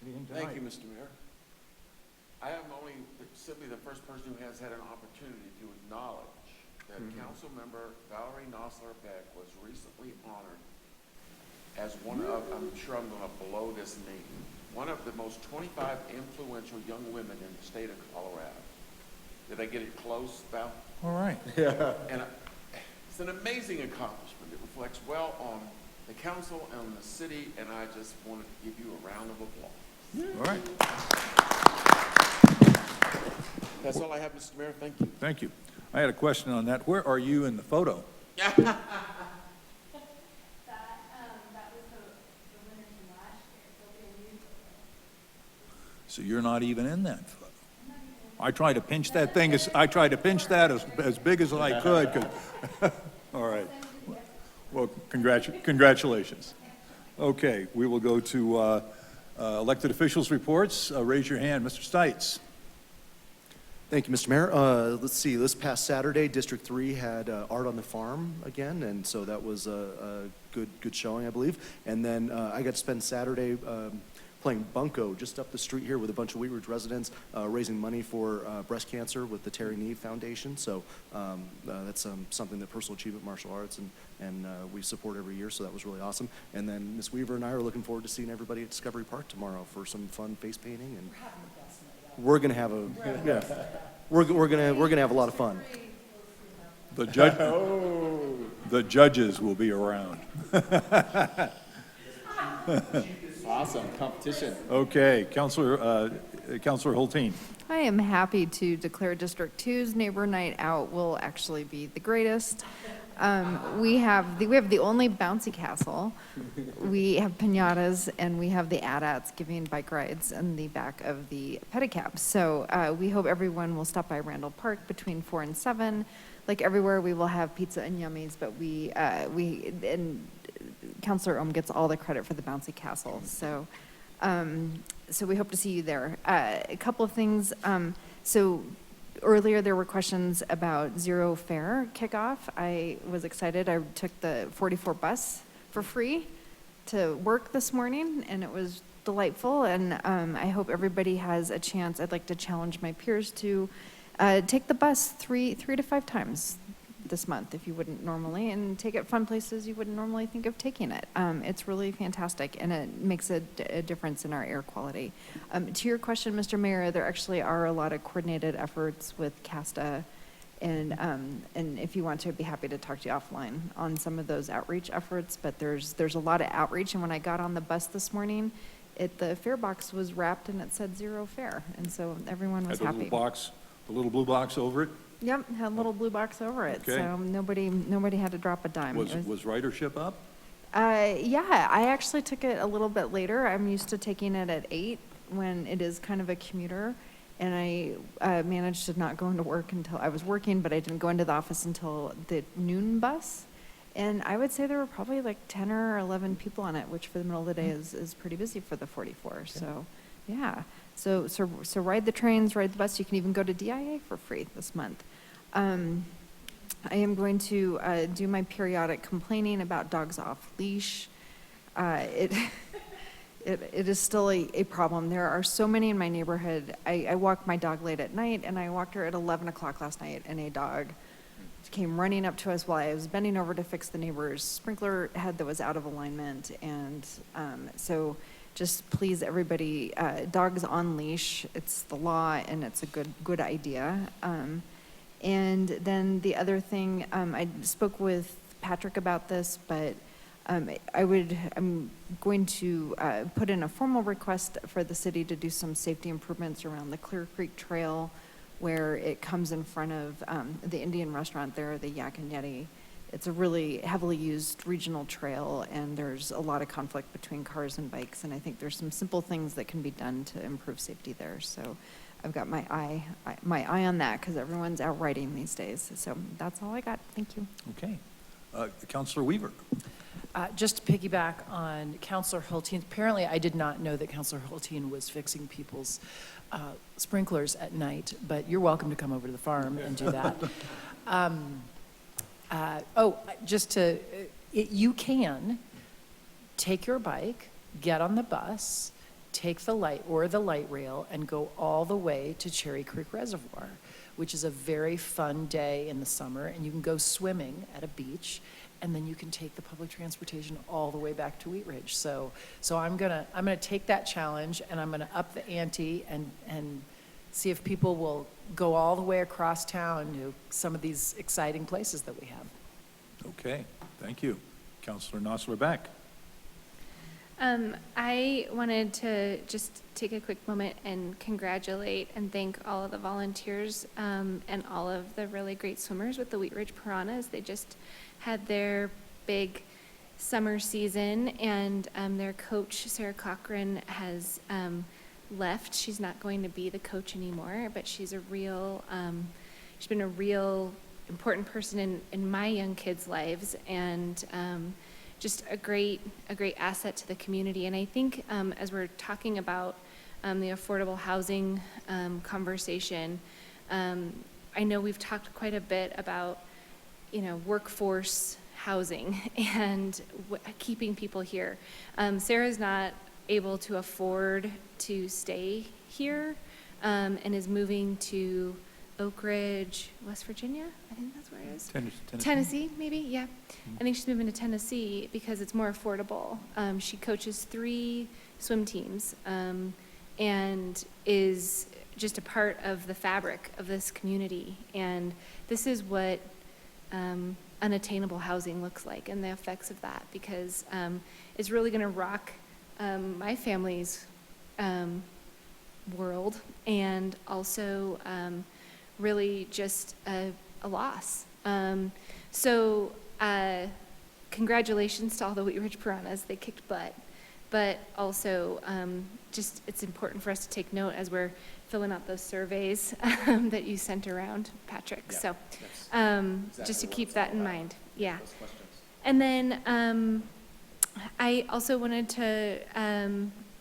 S1: Anything tonight?
S14: Thank you, Mr. Mayor. I am only simply the first person who has had an opportunity to acknowledge that Council Member Valerie Nosler-Beck was recently honored as one of, I'm sure I'm going to blow this name, one of the most 25 influential young women in the state of Colorado. Did I get it close, Val?
S1: All right.
S14: And it's an amazing accomplishment. It reflects well on the council and on the city, and I just wanted to give you a round of applause.
S1: All right.
S14: That's all I have, Mr. Mayor. Thank you.
S1: Thank you. I had a question on that. Where are you in the photo?
S5: That was the winner from last year. There'll be a new photo.
S1: So you're not even in that photo. I tried to pinch that thing as big as I could. All right. Well, congratulations. Okay, we will go to elected officials' reports. Raise your hand, Mr. Stites.
S11: Thank you, Mr. Mayor. Let's see, this past Saturday, District 3 had Art on the Farm again, and so that was a good showing, I believe. And then I got to spend Saturday playing bunco just up the street here with a bunch of Wheat Ridge residents, raising money for breast cancer with the Terry Neve Foundation. So that's something that Personal Achievement Martial Arts and we support every year, so that was really awesome. And then Ms. Weaver and I are looking forward to seeing everybody at Discovery Park tomorrow for some fun face painting, and we're gonna have we're gonna have a lot of fun.
S1: The judges will be around.
S2: Awesome competition.
S1: Okay, Councilor Hulteen.
S3: I am happy to declare District 2's Neighbor Night Out will actually be the greatest. We have the only bouncy castle. We have piñatas, and we have the AT-ATs giving bike rides in the back of the pedicab. So we hope everyone will stop by Randall Park between 4 and 7. Like everywhere, we will have pizza and yummies, but and Councilor Ohm gets all the credit for the bouncy castle. So, so we hope to see you there. A couple of things. So earlier there were questions about zero fare kickoff. I was excited. I took the 44 bus for free to work this morning, and it was delightful. And I hope everybody has a chance. I'd like to challenge my peers to take the bus three to 5 times this month if you wouldn't normally, and take it fun places you wouldn't normally think of taking it. It's really fantastic, and it makes a difference in our air quality. To your question, Mr. Mayor, there actually are a lot of coordinated efforts with CASTA, and if you want to, I'd be happy to talk to you offline on some of those outreach efforts, but there's a lot of outreach, and when I got on the bus this morning, the fare box was wrapped and it said zero fare, and so everyone was happy.
S1: The little blue box over it?
S3: Yep, had a little blue box over it,
S1: Okay.
S3: so nobody had to drop a dime.
S1: Was ridership up?
S3: Yeah, I actually took it a little bit later. I'm used to taking it at 8 when it is kind of a commuter, and I managed to not go into work until I was working, but I didn't go into the office until the noon bus. And I would say there were probably like 10 or 11 people on it, which for the middle of the day is pretty busy for the 44. Okay. So, yeah. So ride the trains, ride the bus. You can even go to DIA for free this month. I am going to do my periodic complaining about Dogs Off Leash. It is still a problem. There are so many in my neighborhood. I walk my dog late at night, and I walked her at 11 o'clock last night, and a dog came running up to us while I was bending over to fix the neighbor's sprinkler head that was out of alignment. And so just please, everybody, dogs on leash. It's the law, and it's a good idea. And then the other thing, I spoke with Patrick about this, but I'm going to put in a formal request for the city to do some safety improvements around the Clear Creek Trail, where it comes in front of the Indian restaurant there, the Yak and Yeti. It's a really heavily used regional trail, and there's a lot of conflict between cars and bikes, and I think there's some simple things that can be done to improve safety there. So I've got my eye on that, because everyone's out riding these days. So that's all I got. Thank you.
S1: Okay. Counselor Weaver.
S15: Just to piggyback on Counselor Hulteen, apparently I did not know that Counselor Hulteen was fixing people's sprinklers at night, but you're welcome to come over to the farm and do that. You can take your bike, get on the bus, take the light rail, and go all the way to Cherry Creek Reservoir, which is a very fun day in the summer, and you can go swimming at a beach, and then you can take the public transportation all the way back to Wheat Ridge. So I'm gonna take that challenge, and I'm gonna up the ante and see if people will go all the way across town to some of these exciting places that we have.
S1: Okay, thank you. Counselor Nosler-Beck.
S5: I wanted to just take a quick moment and congratulate and thank all of the volunteers and all of the really great swimmers with the Wheat Ridge Piranhas. They just had their big summer season, and their coach, Sarah Cochran, has left. She's not going to be the coach anymore, but she's been a real important person in my young kids' lives, and just a great asset to the community. And I think as we're talking about the affordable housing conversation, I know we've talked quite a bit about, workforce housing and keeping people here. Sarah's not able to afford to stay here and is moving to Oak Ridge, West Virginia. I think that's where it is. Tennessee, maybe, yeah. I think she's moving to Tennessee because it's more affordable. She coaches 3 swim teams and is just a part of the fabric of this community. And this is what unattainable housing looks like, and the effects of that, because it's really going to rock my family's world, and also really just a loss. So congratulations to all the Wheat Ridge Piranhas. They kicked butt. But also, just it's important for us to take note as we're filling out those surveys that you sent around, Patrick.
S2: Yeah,
S5: so
S2: exactly
S5: just to
S2: what
S5: keep
S2: it's
S5: that
S2: all
S5: in
S2: about,
S5: mind. Yeah.
S2: those questions.
S5: And then I also wanted to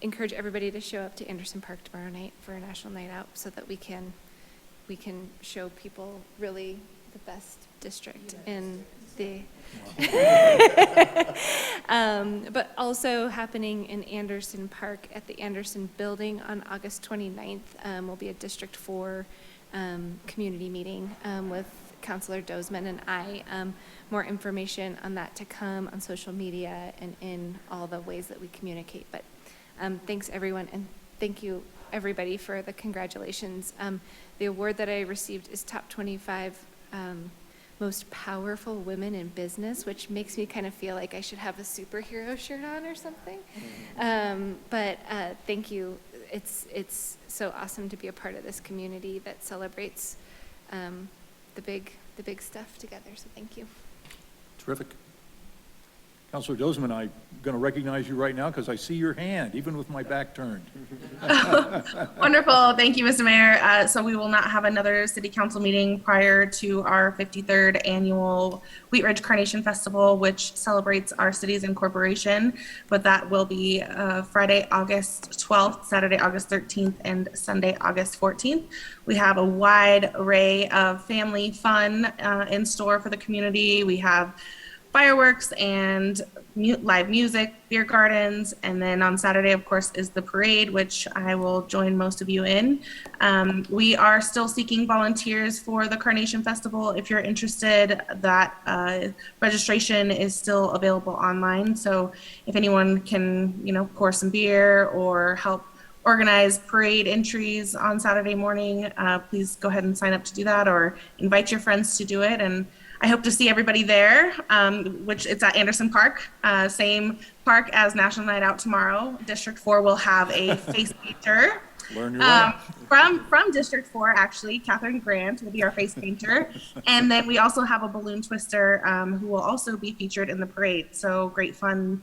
S5: encourage everybody to show up to Anderson Park tomorrow night for a national night out, so that we can show people really the best district in the but also happening in Anderson Park at the Anderson Building on August 29th will be a District 4 community meeting with Councilor Dozeman and I. More information on that to come on social media and in all the ways that we communicate. But thanks everyone, and thank you everybody for the congratulations. The award that I received is Top 25 Most Powerful Women in Business, which makes me kind of feel like I should have a superhero shirt on or something. But thank you. It's so awesome to be a part of this community that celebrates the big stuff together. So thank you.
S1: Terrific. Counselor Dozeman, I'm going to recognize you right now because I see your hand, even with my back turned.
S7: Wonderful. Thank you, Mr. Mayor. So we will not have another city council meeting prior to our 53rd annual Wheat Ridge Carnation Festival, which celebrates our city's incorporation. But that will be Friday, August 12th, Saturday, August 13th, and Sunday, August 14th. We have a wide array of family fun in store for the community. We have fireworks and live music, beer gardens, and then on Saturday, of course, is the parade, which I will join most of you in. We are still seeking volunteers for the Carnation Festival. If you're interested, that registration is still available online. So if anyone can, pour some beer or help organize parade entries on Saturday morning, please go ahead and sign up to do that, or invite your friends to do it. And I hope to see everybody there, which it's at Anderson Park, same park as National Night Out tomorrow. District 4 will have a face painter.
S1: Learn your way.
S7: From District 4, actually, Catherine Grant will be our face painter. And then we also have a balloon twister who will also be featured in the parade. So great fun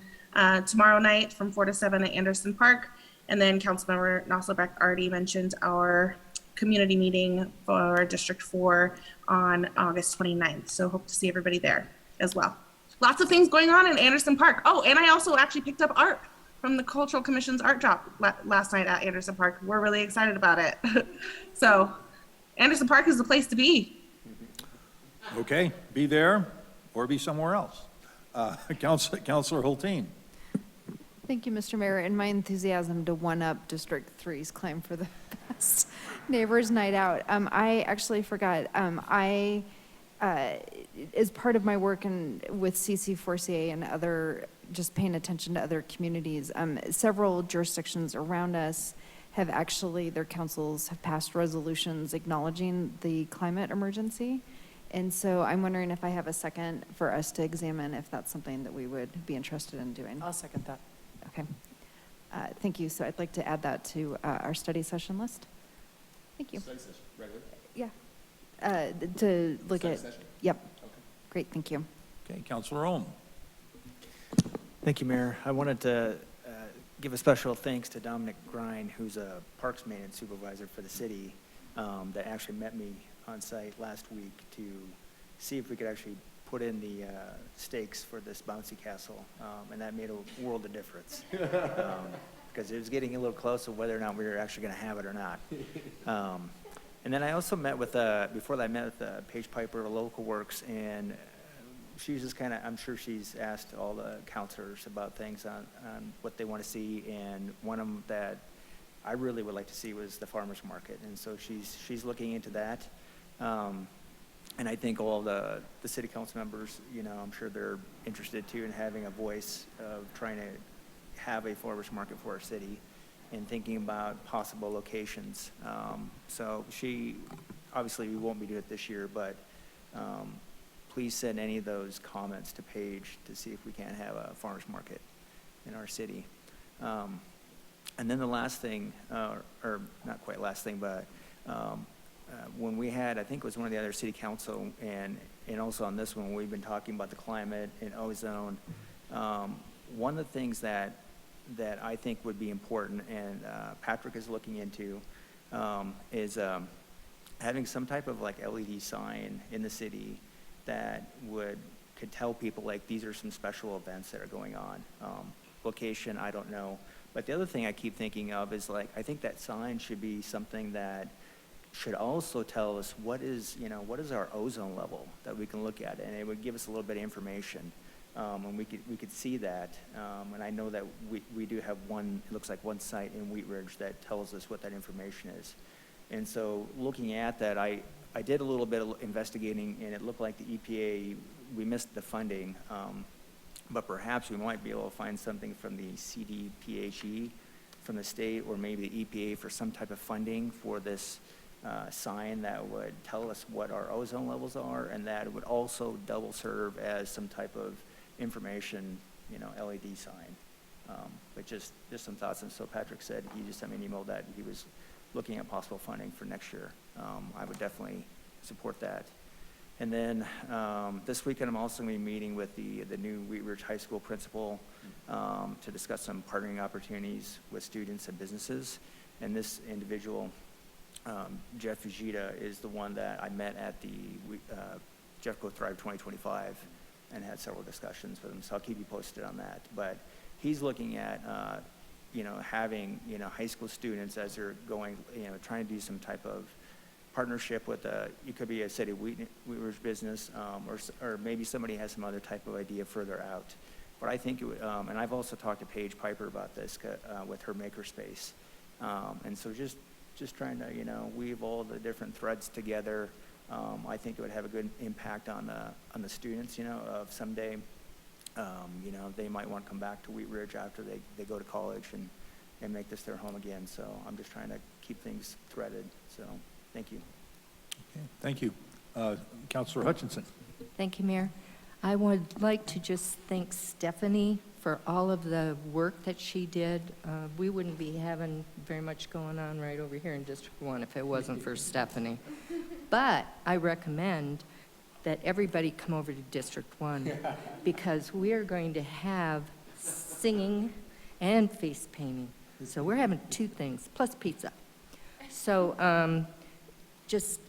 S7: tomorrow night from 4 to 7 at Anderson Park. And then Councilmember Nosselbeck already mentioned our community meeting for District 4 on August 29th. So hope to see everybody there as well. Lots of things going on in Anderson Park. Oh, and I also actually picked up art from the Cultural Commission's art drop last night at Anderson Park. We're really excited about it. So Anderson Park is the place to be.
S1: Okay, be there or be somewhere else. Councilor Hulteen.
S3: Thank you, Mr. Mayor. In my enthusiasm to one-up District 3's claim for the best Neighbors Night Out, I actually forgot, as part of my work with CC4CA and other, just paying attention to other communities, several jurisdictions around us have actually, their councils have passed resolutions acknowledging the climate emergency. And so I'm wondering if I have a second for us to examine if that's something that we would be interested in doing.
S15: I'll second that.
S3: Okay. Thank you. So I'd like to add that to our study session list. Thank you.
S2: Study session, regular?
S3: Yeah. To look
S2: Study
S3: at.
S2: session?
S3: Yep.
S2: Okay.
S3: Great. Thank you.
S1: Okay, Councilor Ohm.
S10: Thank you, Mayor. I wanted to give a special thanks to Dominic Grine, who's a parks maintenance supervisor for the city, that actually met me on site last week to see if we could actually put in the stakes for this bouncy castle, and that made a world of difference. Because it was getting a little close to whether or not we were actually going to have it or not. And then I also met with, before that I met with Paige Piper of Local Works, and she's just kind of, I'm sure she's asked all the counselors about things on what they want to see, and one of them that I really would like to see was the farmer's market, and so she's looking into that. And I think all the city council members, you know, I'm sure they're interested too in having a voice of trying to have a farmer's market for our city and thinking about possible locations. So obviously we won't be doing it this year, but please send any of those comments to Paige to see if we can have a farmer's market in our city. And then the last thing, or not quite last thing, but when we had, I think it was one of the other city council, and also on this one, we've been talking about the climate and ozone. One of the things that I think would be important, and Patrick is looking into, is having some type of like LED sign in the city that could tell people like these are some special events that are going on. Location, I don't know. But the other thing I keep thinking of is like, I think that sign should be something that should also tell us what is our ozone level that we can look at, and it would give us a little bit of information. And we could see that. And I know that we do have it looks like one site in Wheat Ridge that tells us what that information is. And so looking at that, I did a little bit of investigating, and it looked like the EPA, we missed the funding, but perhaps we might be able to find something from the CDPHE from the state, or maybe the EPA for some type of funding for this sign that would tell us what our ozone levels are, and that it would also double serve as some type of information, LED sign. But just some thoughts. And so Patrick said, he just sent me an email that he was looking at possible funding for next year. I would definitely support that. And then this weekend, I'm also going to be meeting with the new Wheat Ridge High School principal to discuss some partnering opportunities with students and businesses. And this individual, Jeff Fujita, is the one that I met at the Jeff Go Thrive 2025 and had several discussions with him. So I'll keep you posted on that. But he's looking at, having, high school students as they're going, trying to do some type of partnership with it could be a city Wheat Ridge business, or maybe somebody has some other type of idea further out. But I think it would, and I've also talked to Paige Piper about this with her makerspace. And so just trying to, weave all the different threads together. I think it would have a good impact on the students, of someday, they might want to come back to Wheat Ridge after they go to college and make this their home again. So I'm just trying to keep things threaded. So thank you.
S1: Okay, thank you. Councilor Hutchinson.
S6: Thank you, Mayor. I would like to just thank Stephanie for all of the work that she did. We wouldn't be having very much going on right over here in District 1 if it wasn't for Stephanie. But I recommend that everybody come over to District 1 because we are going to have singing and face painting. So we're having 2 things, plus pizza. So just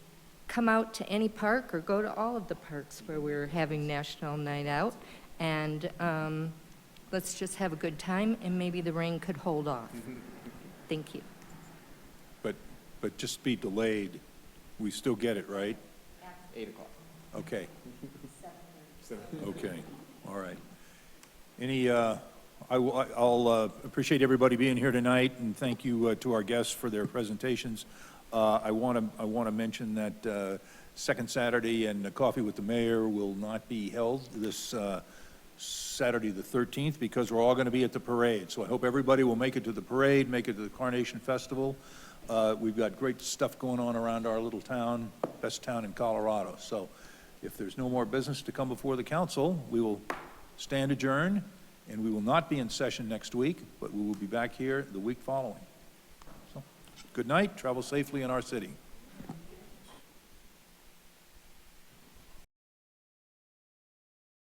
S6: come out to any park or go to all of the parks where we're having National Night Out, and let's just have a good time, and maybe the rain could hold off. Thank you.
S1: But just be delayed. We still get it, right?
S2: 8 o'clock.
S1: Okay. Okay, all right. I'll appreciate everybody being here tonight, and thank you to our guests for their presentations. I want to mention that second Saturday and Coffee with the Mayor will not be held this Saturday the 13th because we're all going to be at the parade. So I hope everybody will make it to the parade, make it to the Carnation Festival. We've got great stuff going on around our little town, best town in Colorado. So if there's no more business to come before the council, we will stand adjourned, and we will not be in session next week, but we will be back here the week following. So, good night, travel safely in our city.